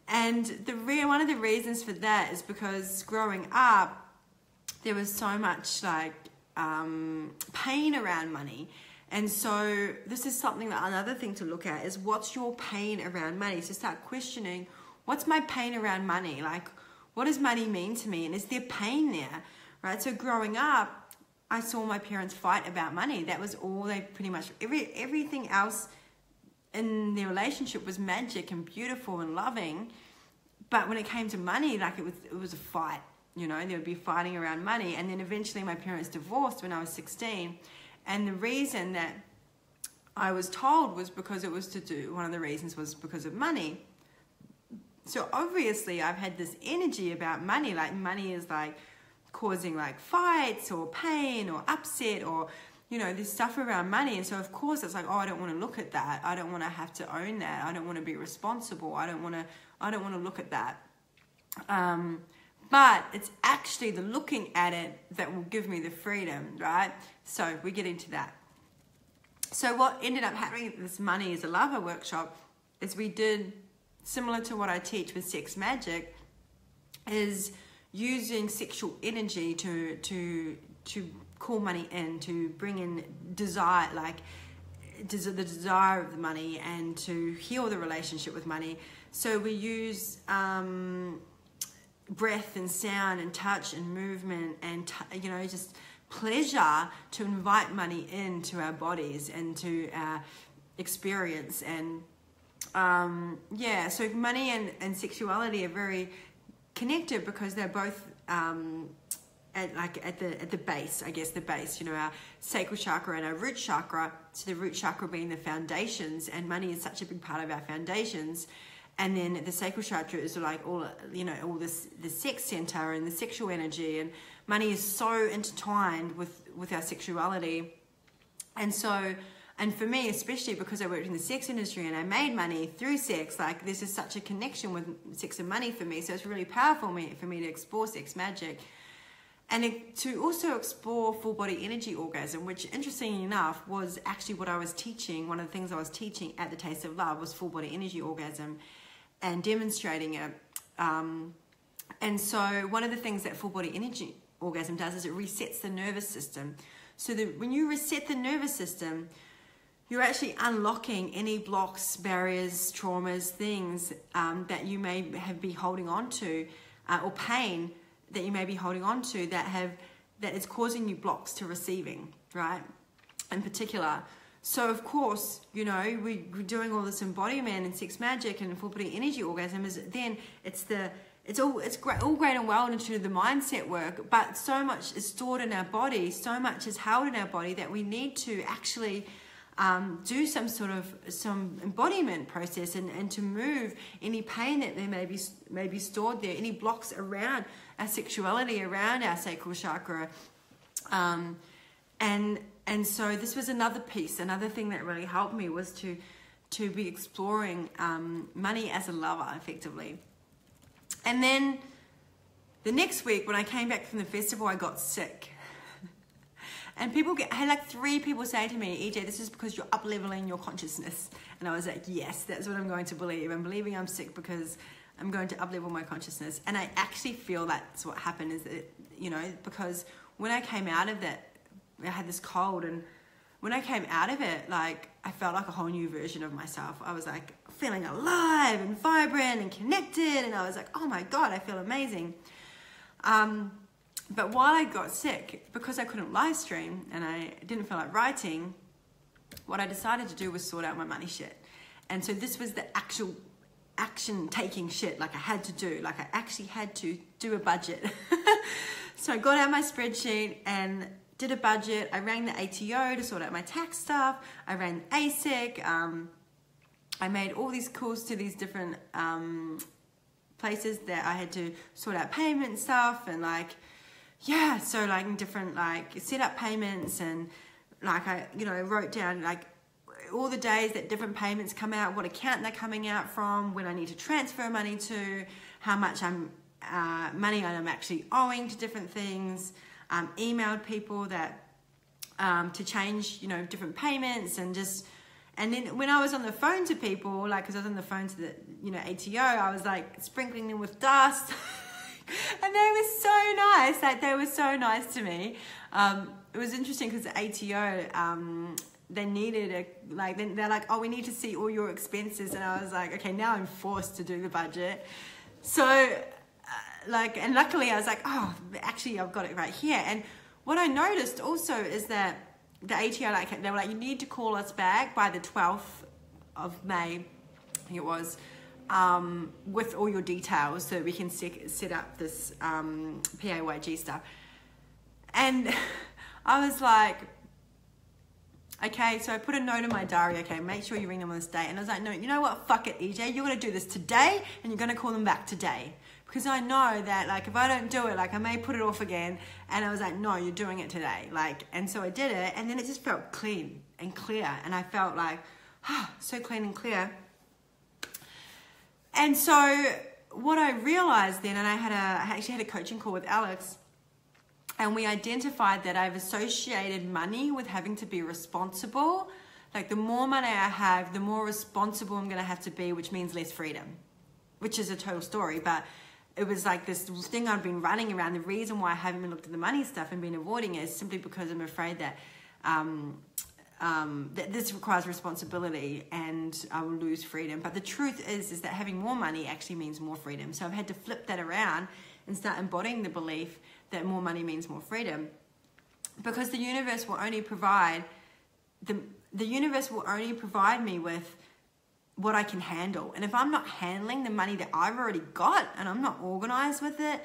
Speaker 1: And one of the reasons for that is because growing up, there was so much like pain around money. And so this is something that another thing to look at is what's your pain around money. So start questioning, what's my pain around money? Like, what does money mean to me? And is there pain there, right? So growing up, I saw my parents fight about money. That was all they pretty much, everything else in their relationship was magic and beautiful and loving. But when it came to money, like it was a fight, you know, they would be fighting around money. And then eventually my parents divorced when I was 16. And the reason that I was told was because it was one of the reasons was because of money. So obviously I've had this energy about money, like money is like causing like fights or pain or upset or, you know, there's stuff around money. And so of course it's like, oh, I don't want to look at that. I don't want to have to own that. I don't want to be responsible. I don't want to look at that. But it's actually the looking at it that will give me the freedom, right? So we get into that. So what ended up happening at this Money is a Lover workshop is we did, similar to what I teach with Sex Magic, is using sexual energy to call money in, to bring in desire, like the desire of the money, and to heal the relationship with money. So we use breath and sound and touch and movement and you know, just pleasure to invite money into our bodies and to our experience. And yeah, so money and sexuality are very connected because they're both at the base, I guess the base, you know, our sacral chakra and our root chakra. So the root chakra being the foundations, and money is such a big part of our foundations. And then the sacral chakra is like all, you know, all this, the sex center and the sexual energy, and money is so intertwined with our sexuality. And so, and for me, especially because I worked in the sex industry and I made money through sex, like this is such a connection with sex and money for me. So it's really powerful for me to explore sex magic. And to also explore full body energy orgasm, which interestingly enough was actually what I was teaching. One of the things I was teaching at the Taste of Love was full body energy orgasm and demonstrating it. And so one of the things that full body energy orgasm does is it resets the nervous system. So when you reset the nervous system, you're actually unlocking any blocks, barriers, traumas, things that you may be holding on to, or pain that you may be holding on to that is causing you blocks to receiving, right? In particular. So of course, you know, we're doing all this embodiment and sex magic and full body energy orgasm. It's all great and well into the mindset work, but so much is stored in our body, so much is held in our body that we need to actually do some embodiment process and to move any pain that there may be stored there, any blocks around our sexuality, around our sacral chakra. And so this was another piece, another thing that really helped me was to be exploring money as a lover effectively. And then the next week when I came back from the festival, I got sick. And I had like 3 people say to me, EJ, this is because you're up-leveling your consciousness. And I was like, yes, that's what I'm going to believe. I'm believing I'm sick because I'm going to up-level my consciousness. And I actually feel that's what happened is that, you know, because when I came out of that, I had this cold, and when I came out of it, like, I felt like a whole new version of myself. I was like feeling alive and vibrant and connected, and I was like, oh my God, I feel amazing. But while I got sick, because I couldn't live stream and I didn't feel like writing, what I decided to do was sort out my money shit. And so this was the actual action-taking shit, like I had to do. Like I actually had to do a budget. So I got out my spreadsheet and did a budget. I rang the ATO to sort out my tax stuff. I rang ASIC. I made all these calls to these different places that I had to sort out payment stuff, and like, yeah, so like different like set up payments, and like I, you know, wrote down like all the days that different payments come out, what account they're coming out from, when I need to transfer money to, how much money I'm actually owing to different things. Emailed people that to change, you know, different payments, and then when I was on the phone to people, like, because I was on the phone to the, you know, ATO, I was like sprinkling them with dust. And they were so nice, like they were so nice to me. It was interesting because the ATO, they needed they're like, oh, we need to see all your expenses. And I was like, okay, now I'm forced to do the budget. So and luckily I was like, oh, actually I've got it right here. And what I noticed also is that the ATO, like, they were like, you need to call us back by the 12th of May, I think it was, with all your details so that we can set up this PAYG stuff. And I was like, okay, so I put a note in my diary, okay, make sure you ring them on this day. And I was like, no, you know what, fuck it, EJ, you're going to do this today and you're going to call them back today. Because I know that, like, if I don't do it, like, I may put it off again. And I was like, no, you're doing it today. Like, and so I did it, and then it just felt clean and clear. And I felt like, so clean and clear. And so what I realized then, and I actually had a coaching call with Alex, and we identified that I've associated money with having to be responsible. Like, the more money I have, the more responsible I'm going to have to be, which means less freedom, which is a total story. But it was like this thing I've been running around. The reason why I haven't been looked at the money stuff and been avoiding it is simply because I'm afraid that that this requires responsibility and I will lose freedom. But the truth is that having more money actually means more freedom. So I've had to flip that around and start embodying the belief that more money means more freedom, because the universe will only provide the universe will only provide me with what I can handle. And if I'm not handling the money that I've already got and I'm not organized with it,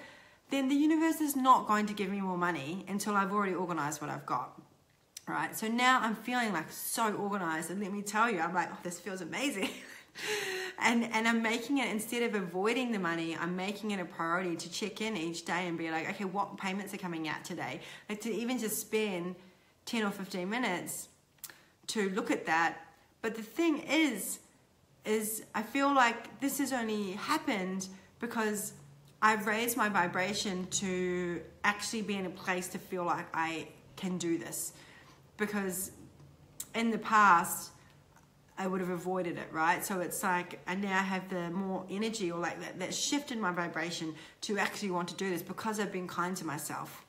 Speaker 1: then the universe is not going to give me more money until I've already organized what I've got. Right? So now I'm feeling like so organized, and let me tell you, I'm like, oh, this feels amazing. and I'm making it, instead of avoiding the money, I'm making it a priority to check in each day and be like, okay, what payments are coming out today? Like, to even just spend 10 or 15 minutes to look at that. But the thing is I feel like this has only happened because I've raised my vibration to actually be in a place to feel like I can do this. Because in the past, I would have avoided it, right? So it's like I now have the more energy, or like that shift in my vibration to actually want to do this because I've been kind to myself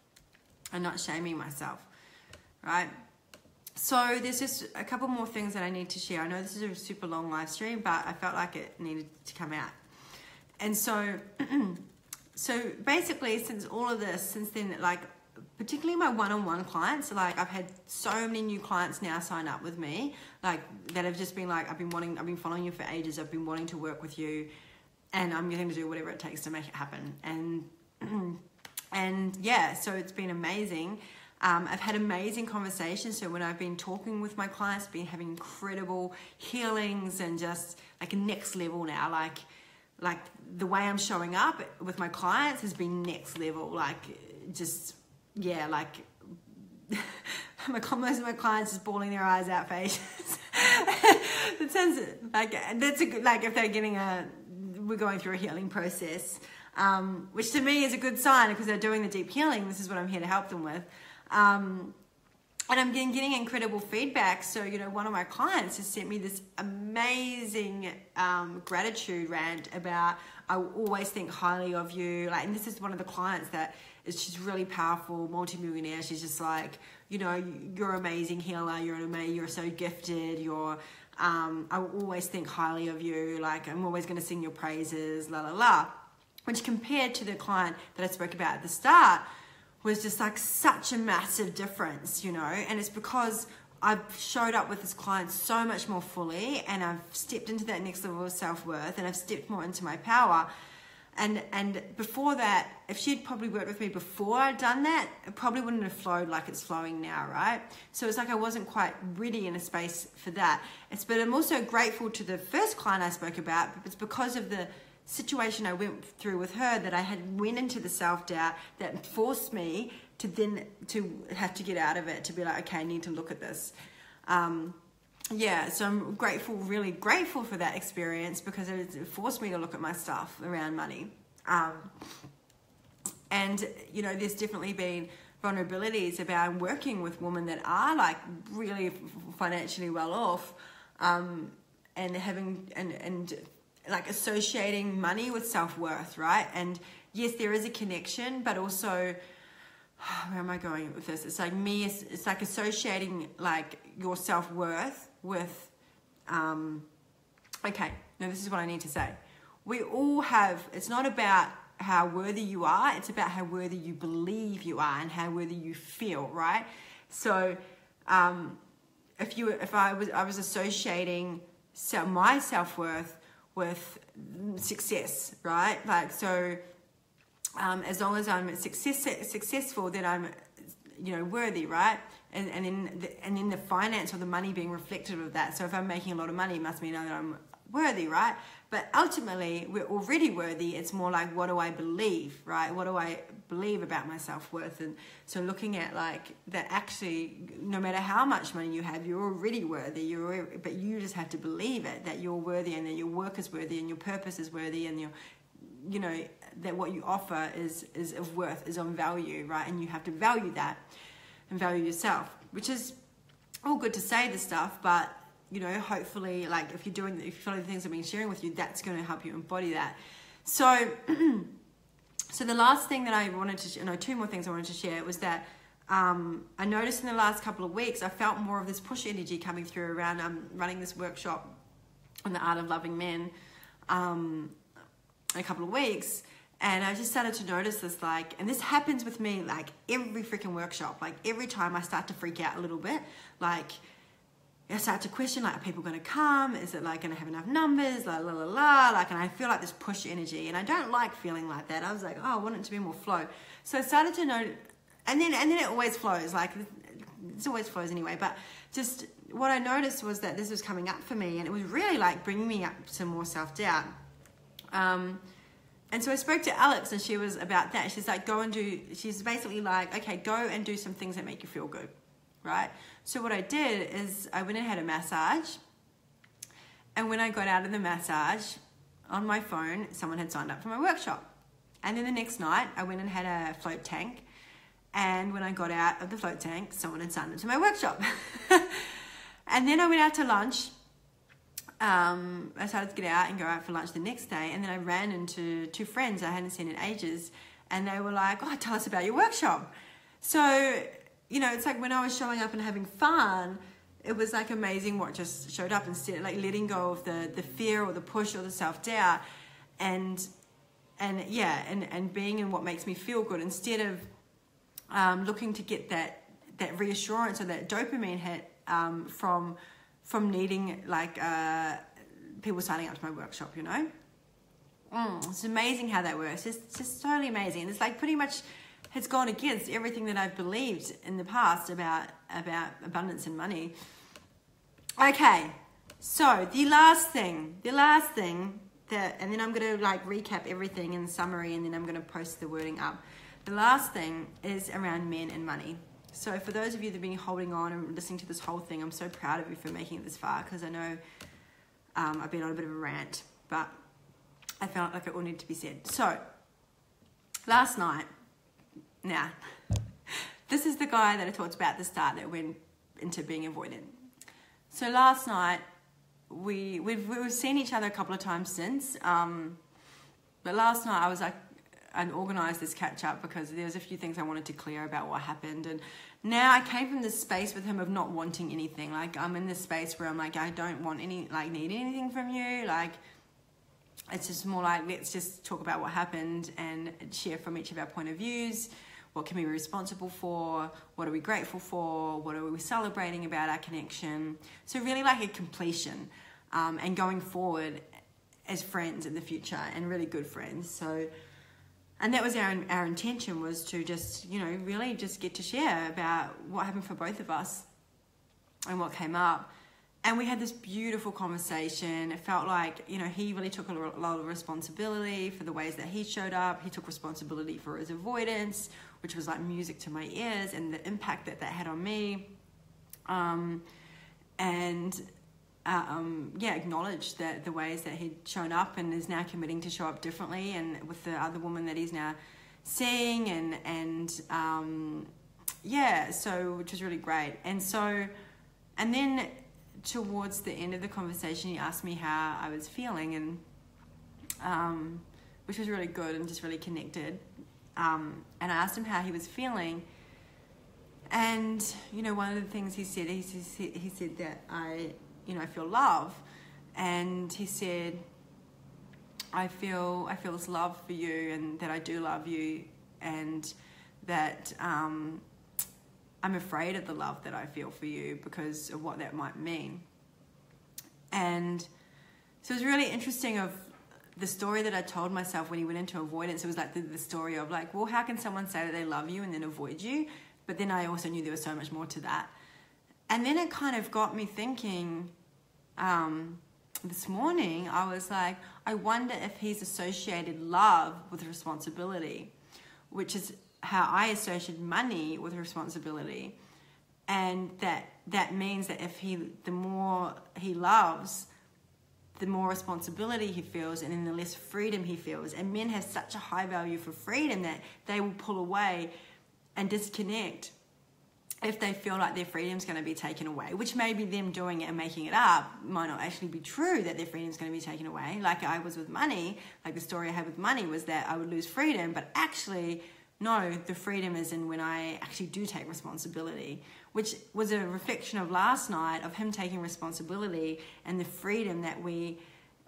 Speaker 1: and not shaming myself, right? So there's just a couple more things that I need to share. I know this is a super long live stream, but I felt like it needed to come out. And so, so basically, since then, like, particularly my one-on-one clients, like, I've had so many new clients now sign up with me, like, that have just been like, I've been following you for ages, I've been wanting to work with you, and I'm going to do whatever it takes to make it happen. And yeah, so it's been amazing. I've had amazing conversations. So when I've been talking with my clients, been having incredible healings and just like a next level now. Like the way I'm showing up with my clients has been next level. Like, just, yeah, like most of my clients just bawling their eyes out faces. It sounds like that's a good, like, if they're getting we're going through a healing process, which to me is a good sign, because they're doing the deep healing. This is what I'm here to help them with. And I'm getting incredible feedback. So, you know, one of my clients has sent me this amazing gratitude rant about, I always think highly of you. Like, and this is one of the clients that she's really powerful, multimillionaire. She's just like, you know, you're an amazing healer. You're so gifted. I will always think highly of you. Like, I'm always going to sing your praises, la, la, la. Which, compared to the client that I spoke about at the start, was just like such a massive difference, you know. And it's because I've showed up with this client so much more fully, and I've stepped into that next level of self-worth, and I've stepped more into my power. And before that, if she'd probably worked with me before I'd done that, it probably wouldn't have flowed like it's flowing now, right? So it's like I wasn't quite ready in a space for that. But I'm also grateful to the first client I spoke about, but it's because of the situation I went through with her that I went into the self-doubt that forced me to then to have to get out of it, to be like, okay, I need to look at this. Yeah, so I'm grateful, really grateful for that experience, because it forced me to look at my stuff around money. And, you know, there's definitely been vulnerabilities about working with women that are like really financially well off, and having, and like associating money with self-worth, right? And yes, there is a connection, but also, where am I going with this? It's like it's like associating like your self-worth with, okay, no, this is what I need to say. We all have, it's not about how worthy you are. It's about how worthy you believe you are and how worthy you feel, right? So if I was associating my self-worth with success, right? Like, so as long as I'm successful, then I'm, worthy, right? And then the finance or the money being reflective of that. So if I'm making a lot of money, it must mean that I'm worthy, right? But ultimately, we're already worthy. It's more like, what do I believe, right? What do I believe about my self-worth? And so looking at like that, actually, no matter how much money you have, you're already worthy. But you just have to believe it, that you're worthy, and that your work is worthy, and your purpose is worthy, and that what you offer is of worth, is on value, right? And you have to value that and value yourself, which is all good to say this stuff, but hopefully, like, if you follow the things I've been sharing with you, that's going to help you embody that. So so the last thing that I wanted to, two more things I wanted to share was that I noticed in the last couple of weeks, I felt more of this push energy coming through around running this workshop on the art of loving men in a couple of weeks. And I just started to notice this, like, and this happens with me, like, every freaking workshop. Like, every time I start to freak out a little bit, like, I start to question, like, are people going to come? Is it, like, going to have enough numbers? Like, la, la, la. Like, and I feel like this push energy. And I don't like feeling like that. I was like, oh, I want it to be more flow. So I started to know, and then it always flows. Like, it always flows anyway. But just what I noticed was that this was coming up for me. And it was really, like, bringing me up to more self-doubt. And so I spoke to Alex, and she was about that. She's like, she's basically like, okay, go and do some things that make you feel good, right? So what I did is I went and had a massage. And when I got out of the massage, on my phone, someone had signed up for my workshop. And then the next night, I went and had a float tank. And when I got out of the float tank, someone had signed up to my workshop. And then I went out to lunch. I started to get out and go out for lunch the next day, and then I ran into two friends I hadn't seen in ages, and they were like, oh, tell us about your workshop. So, it's like when I was showing up and having fun, it was like amazing what just showed up, instead, like letting go of the fear or the push or the self-doubt, and being in what makes me feel good, instead of looking to get that reassurance or that dopamine hit from needing, like, people signing up to my workshop, It's amazing how that works. It's just totally amazing. It's like pretty much has gone against everything that I've believed in the past about abundance and money. Okay, so the last thing that, and then I'm going to like recap everything in summary, and then I'm going to post the wording up. The last thing is around men and money. So for those of you that have been holding on and listening to this whole thing, I'm so proud of you for making it this far, because I know I've been on a bit of a rant, but I felt like it all needed to be said. So last night, this is the guy that I talked about at the start that went into being avoidant. So last night, we've seen each other a couple of times since, but last night I was like, and organised this catch up because there was a few things I wanted to clear about what happened. And now I came from this space with him of not wanting anything. Like, I'm in this space where I'm like, I don't want need anything from you. Like, it's just more like, let's just talk about what happened and share from each of our point of views. What can we be responsible for? What are we grateful for? What are we celebrating about our connection? So really like a completion, and going forward as friends in the future, and really good friends. So, and that was our intention, was to just, really just get to share about what happened for both of us and what came up. And we had this beautiful conversation. It felt like, he really took a lot of responsibility for the ways that he showed up. He took responsibility for his avoidance, which was like music to my ears, and the impact that had on me. Acknowledged that the ways that he'd shown up, and is now committing to show up differently, and with the other woman that he's now seeing, so, which was really great. And then towards the end of the conversation, he asked me how I was feeling, and which was really good and just really connected. And I asked him how he was feeling, and one of the things he said that I feel love, and he said, I feel this love for you, and that I do love you, and that I'm afraid of the love that I feel for you because of what that might mean. And so it was really interesting of the story that I told myself when he went into avoidance. It was like the story of like, well, how can someone say that they love you and then avoid you? But then I also knew there was so much more to that. And then it kind of got me thinking, this morning, I was like, I wonder if he's associated love with responsibility, which is how I associate money with responsibility. And that means that the more he loves, the more responsibility he feels, and then the less freedom he feels. And men have such a high value for freedom that they will pull away and disconnect if they feel like their freedom's going to be taken away, which may be them doing it and making it up. Might not actually be true that their freedom's going to be taken away. Like I was with money, like the story I had with money was that I would lose freedom, but actually, no, the freedom is in when I actually do take responsibility, which was a reflection of last night, of him taking responsibility and the freedom that we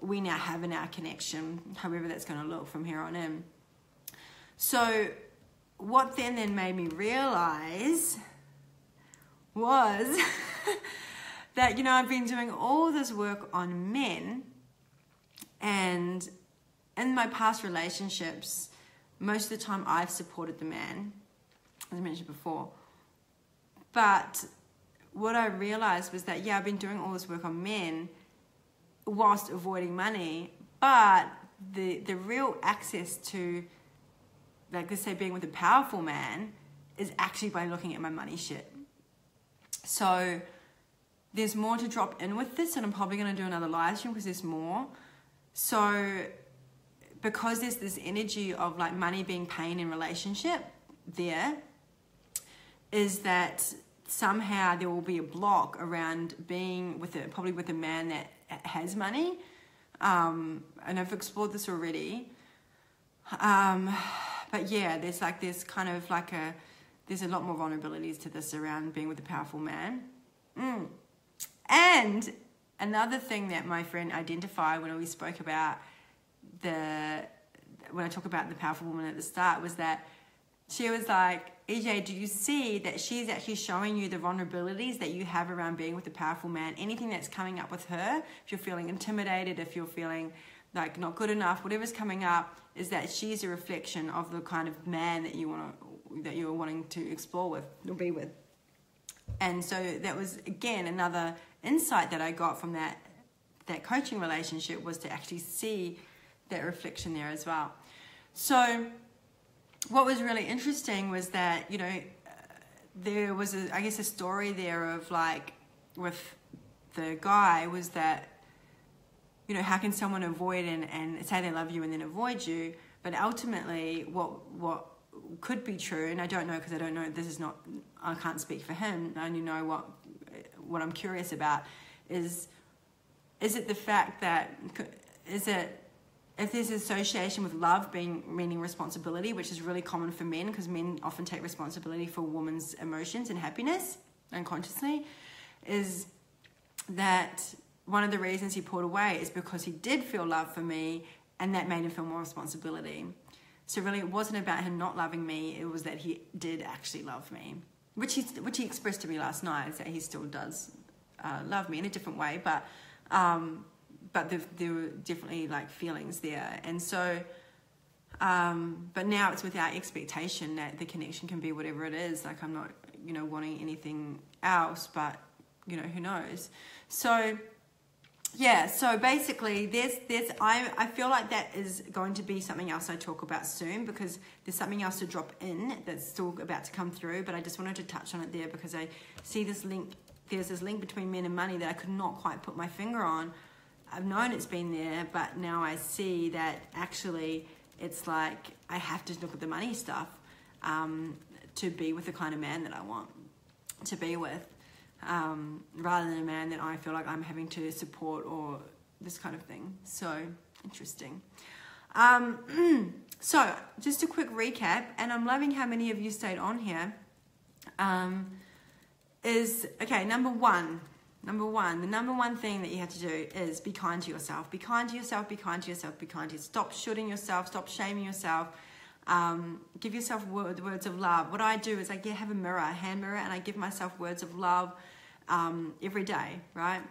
Speaker 1: now have in our connection, however that's going to look from here on in. So what then made me realize was that, I've been doing all this work on men, and in my past relationships, most of the time I've supported the man, as I mentioned before. But what I realized was that, I've been doing all this work on men whilst avoiding money, but the real access to, like, let's say, being with a powerful man is actually by looking at my money shit. So there's more to drop in with this, and I'm probably going to do another live stream because there's more. So because there's this energy of like money being pain in relationship, there is that somehow there will be a block around being probably with a man that has money. And I've explored this already. But yeah, there's a lot more vulnerabilities to this around being with a powerful man. And another thing that my friend identified when we spoke about when I talk about the powerful woman at the start, was that she was like, EJ, do you see that she's actually showing you the vulnerabilities that you have around being with a powerful man? Anything that's coming up with her, if you're feeling intimidated, if you're feeling like not good enough, whatever's coming up, is that she's a reflection of the kind of man that you're wanting to explore with or be with. And so that was, again, another insight that I got from that coaching relationship, was to actually see that reflection there as well. So what was really interesting was that, there was a story there of like, with the guy, was that, how can someone avoid and say they love you and then avoid you? But ultimately what could be true, and I don't know, because I don't know, I can't speak for him, I only know what I'm curious about, is it the fact that, if there's an association with love meaning responsibility, which is really common for men, because men often take responsibility for a woman's emotions and happiness unconsciously, is that one of the reasons he pulled away is because he did feel love for me, and that made him feel more responsibility. So really it wasn't about him not loving me, it was that he did actually love me, which he expressed to me last night, is that he still does love me in a different way, but there were definitely like feelings there. And so, but now it's without expectation that the connection can be whatever it is. Like, I'm not, wanting anything else, but, who knows? So, yeah, so basically I feel like that is going to be something else I talk about soon, because there's something else to drop in that's still about to come through, but I just wanted to touch on it there because I see this link, there's this link between men and money that I could not quite put my finger on. I've known it's been there, but now I see that actually it's like I have to look at the money stuff to be with the kind of man that I want to be with, rather than a man that I feel like I'm having to support or this kind of thing. So interesting. So just a quick recap, and I'm loving how many of you stayed on here. Okay, number one, Number one, the number one thing that you have to do is be kind to yourself. Be kind to yourself, be kind to yourself, be kind to yourself. Stop shooting yourself, stop shaming yourself. Give yourself words of love. What I do is I have a mirror, a hand mirror, and I give myself words of love every day, right?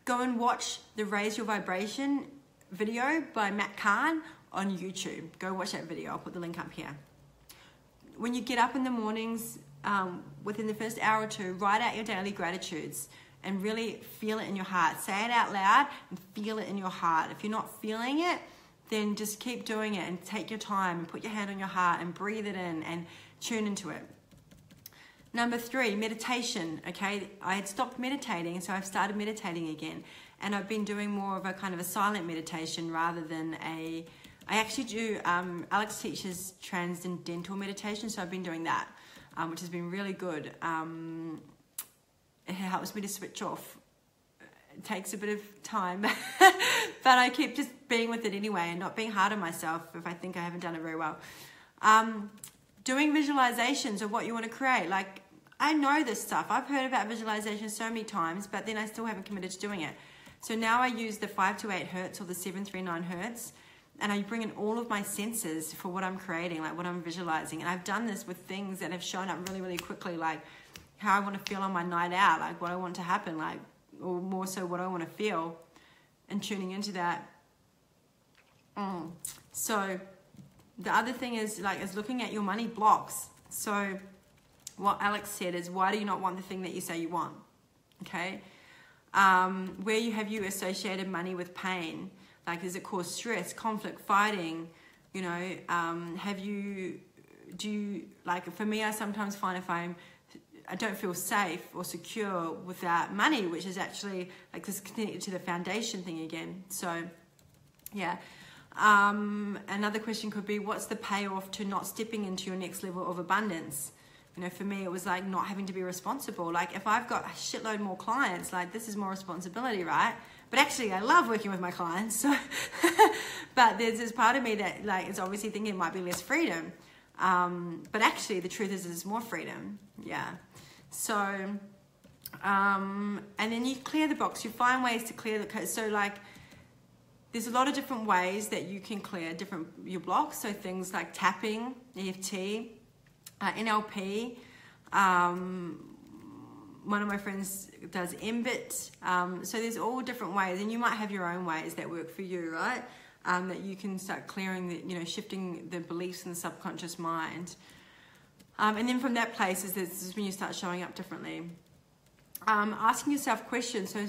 Speaker 1: Go and watch the Raise Your Vibration video by Matt Kahn on YouTube. Go watch that video. I'll put the link up here. When you get up in the mornings, within the first hour or two, write out your daily gratitudes and really feel it in your heart. Say it out loud and feel it in your heart. If you're not feeling it, then just keep doing it and take your time and put your hand on your heart and breathe it in and tune into it. Number 3, meditation. Okay, I had stopped meditating, so I've started meditating again, and I've been doing more of a kind of a silent meditation rather than I actually do, Alex teaches transcendental meditation, so I've been doing that, which has been really good. It helps me to switch off. It takes a bit of time, but I keep just being with it anyway and not being hard on myself if I think I haven't done it very well. Doing visualizations of what you want to create. Like, I know this stuff. I've heard about visualization so many times, but then I still haven't committed to doing it. So now I use the 5 to 8 hertz or the 739 hertz, and I bring in all of my senses for what I'm creating, like what I'm visualizing. And I've done this with things that have shown up really, really quickly, like how I want to feel on my night out, like what I want to happen, like, or more so what I want to feel, and tuning into that. So the other thing is looking at your money blocks. So what Alex said is, why do you not want the thing that you say you want? Okay. Where you associated money with pain? Like, does it cause stress, conflict, fighting? You know, like, for me, I sometimes find if I don't feel safe or secure without money, which is actually like this connected to the foundation thing again. So yeah. Another question could be, what's the payoff to not stepping into your next level of abundance? You know, for me, it was like not having to be responsible. Like, if I've got a shitload more clients, like, this is more responsibility, right? But actually, I love working with my clients. So but there's this part of me that, like, is obviously thinking it might be less freedom. But actually, the truth is there's more freedom. Yeah. So, and then you clear the box. You find ways to clear the code. So, like, there's a lot of different ways that you can clear your blocks. So things like tapping, EFT, NLP. One of my friends does MBIT. So there's all different ways, and you might have your own ways that work for you, right? That you can start clearing, shifting the beliefs in the subconscious mind. And then from that place is when you start showing up differently. Asking yourself questions. So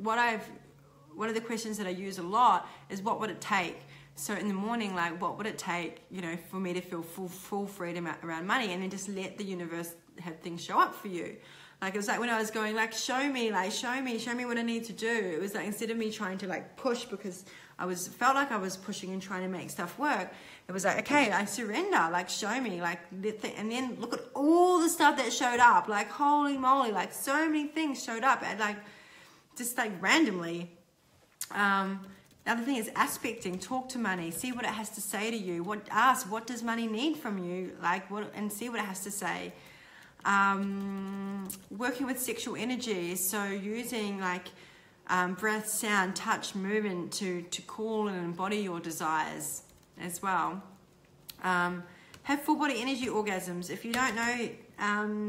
Speaker 1: one of the questions that I use a lot is, what would it take? So in the morning, like, what would it take, for me to feel full freedom around money? And then just let the universe have things show up for you. Like, it was like when I was going, like, show me what I need to do. It was like, instead of me trying to, like, push, because felt like I was pushing and trying to make stuff work. It was like, okay, I surrender, like, show me, like, and then look at all the stuff that showed up. Like, holy moly, like, so many things showed up, and, like, just, like, randomly. The other thing is aspecting. Talk to money. See what it has to say to you. Ask, what does money need from you? Like, and see what it has to say. Working with sexual energy. So using, like, breath, sound, touch, movement to call and embody your desires as well. Have full body energy orgasms. If you don't know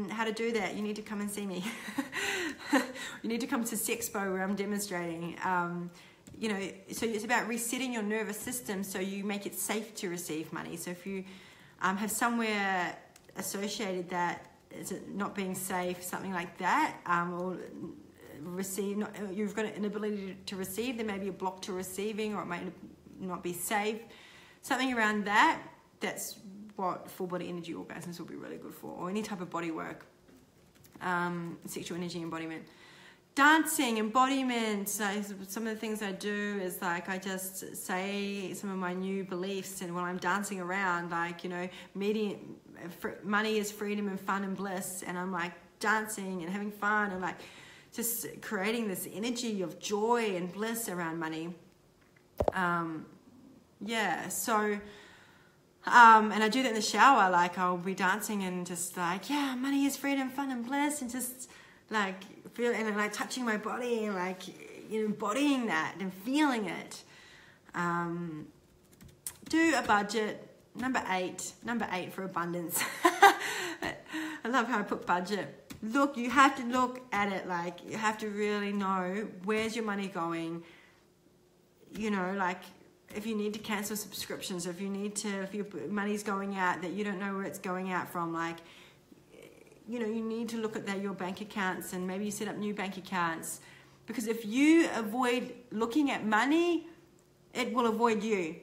Speaker 1: how to do that, you need to come and see me. You need to come to Sexpo, where I'm demonstrating. So it's about resetting your nervous system so you make it safe to receive money. So if you have somewhere associated that is not being safe, something like that, or you've got an inability to receive, there may be a block to receiving, or it may not be safe, something around that, that's what full body energy orgasms will be really good for, or any type of body work, sexual energy embodiment. Dancing, embodiment. So some of the things I do is, like, I just say some of my new beliefs, and when I'm dancing around, like, money is freedom and fun and bliss, and I'm, like, dancing and having fun and, like, just creating this energy of joy and bliss around money. So and I do that in the shower. Like, I'll be dancing and just, like, yeah, money is freedom, fun and bliss, and just, like, feeling and like touching my body and like, you know, embodying that and feeling it. Do a budget. Number eight for abundance. I love how I put budget. Look, you have to look at it like, you have to really know where's your money going. You know, like if you need to cancel subscriptions, if your money's going out that you don't know where it's going out from, like, you know, you need to look at your bank accounts and maybe you set up new bank accounts. Because if you avoid looking at money, it will avoid you.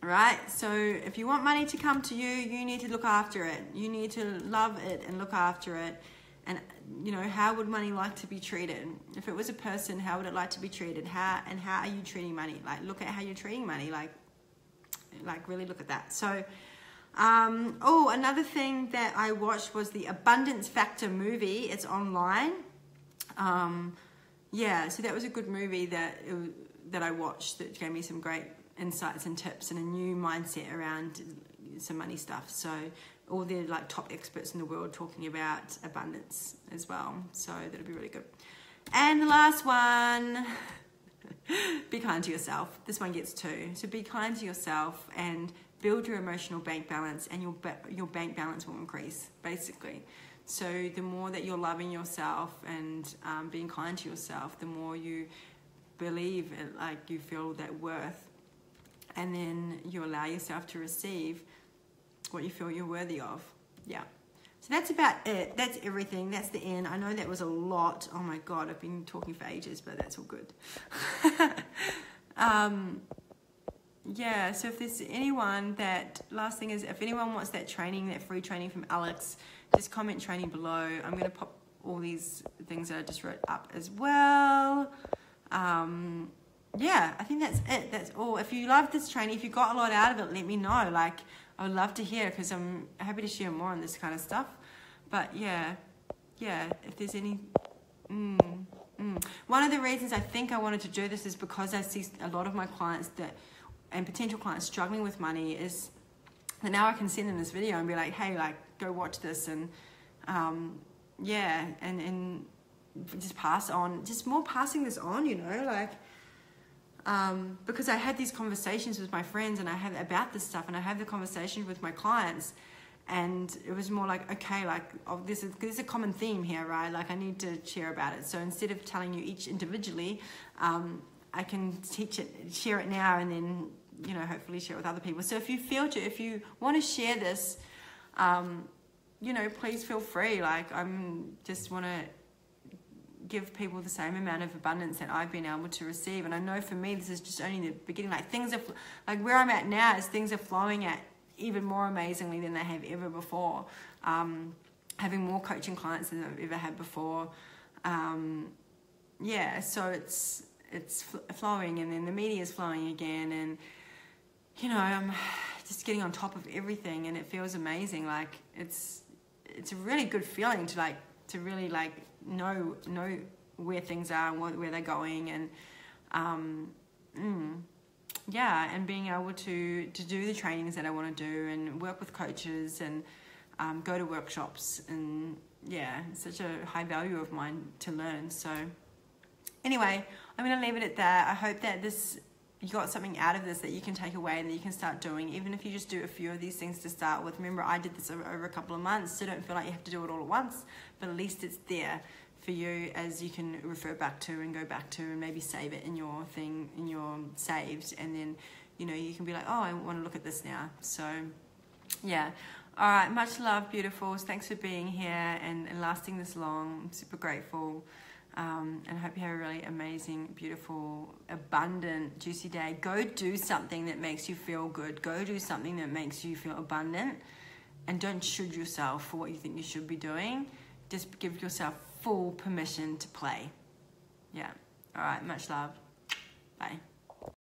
Speaker 1: Right? So if you want money to come to you, you need to look after it. You need to love it and look after it. And, you know, how would money like to be treated? If it was a person, how would it like to be treated? How are you treating money? Like, look at how you're treating money. Like really look at that. So, another thing that I watched was the Abundance Factor movie. It's online. Yeah, so that was a good movie that I watched that gave me some great insights and tips and a new mindset around some money stuff. So all the like top experts in the world talking about abundance as well. So that'll be really good. And the last one, be kind to yourself. This one gets 2. So be kind to yourself and build your emotional bank balance, and your bank balance will increase, basically. So the more that you're loving yourself and being kind to yourself, the more you believe it, like you feel that worth. And then you allow yourself to receive what you feel you're worthy of. Yeah. So that's about it. That's everything. That's the end. I know that was a lot. Oh my God, I've been talking for ages, but that's all good. Yeah, so if there's anyone last thing is, if anyone wants that training, that free training from Alex, just comment training below. I'm going to pop all these things that I just wrote up as well. Yeah, I think that's it. That's all. If you love this training, if you got a lot out of it, let me know. Like, I would love to hear, because I'm happy to share more on this kind of stuff. But yeah, if there's any... One of the reasons I think I wanted to do this is because I see a lot of my clients and potential clients struggling with money, is that now I can send them this video and be like, hey, like, go watch this, and and just pass on, just more passing this on, you know, like, because I had these conversations with my friends and I have about this stuff, and I have the conversation with my clients, and it was more like, okay, like, oh, there's a common theme here, right? Like, I need to share about it. So instead of telling you each individually, I can share it now, and then, you know, hopefully share it with other people. So if you want to share this, you know, please feel free. Like, I'm just want to give people the same amount of abundance that I've been able to receive. And I know for me, this is just only the beginning. Like, things are, like, where I'm at now is things are flowing at even more amazingly than they have ever before. Having more coaching clients than I've ever had before. Yeah, so it's flowing, and then the media is flowing again, and, you know, I'm just getting on top of everything, and it feels amazing. Like, it's a really good feeling to really like know where things are and where they're going, and yeah, and being able to do the trainings that I want to do, and work with coaches, and go to workshops, and yeah, it's such a high value of mine to learn. So anyway, I'm going to leave it at that. I hope that you got something out of this that you can take away and that you can start doing, even if you just do a few of these things to start with. Remember, I did this over a couple of months, so don't feel like you have to do it all at once, but at least it's there for you, as you can refer back to and go back to, and maybe save it in your saves, and then, you know, you can be like, oh, I want to look at this now. So yeah. All right, much love, beautifuls. Thanks for being here and lasting this long. I'm super grateful. And I hope you have a really amazing, beautiful, abundant, juicy day. Go do something that makes you feel good. Go do something that makes you feel abundant, and don't should yourself for what you think you should be doing. Just give yourself full permission to play. Yeah. All right, much love. Bye.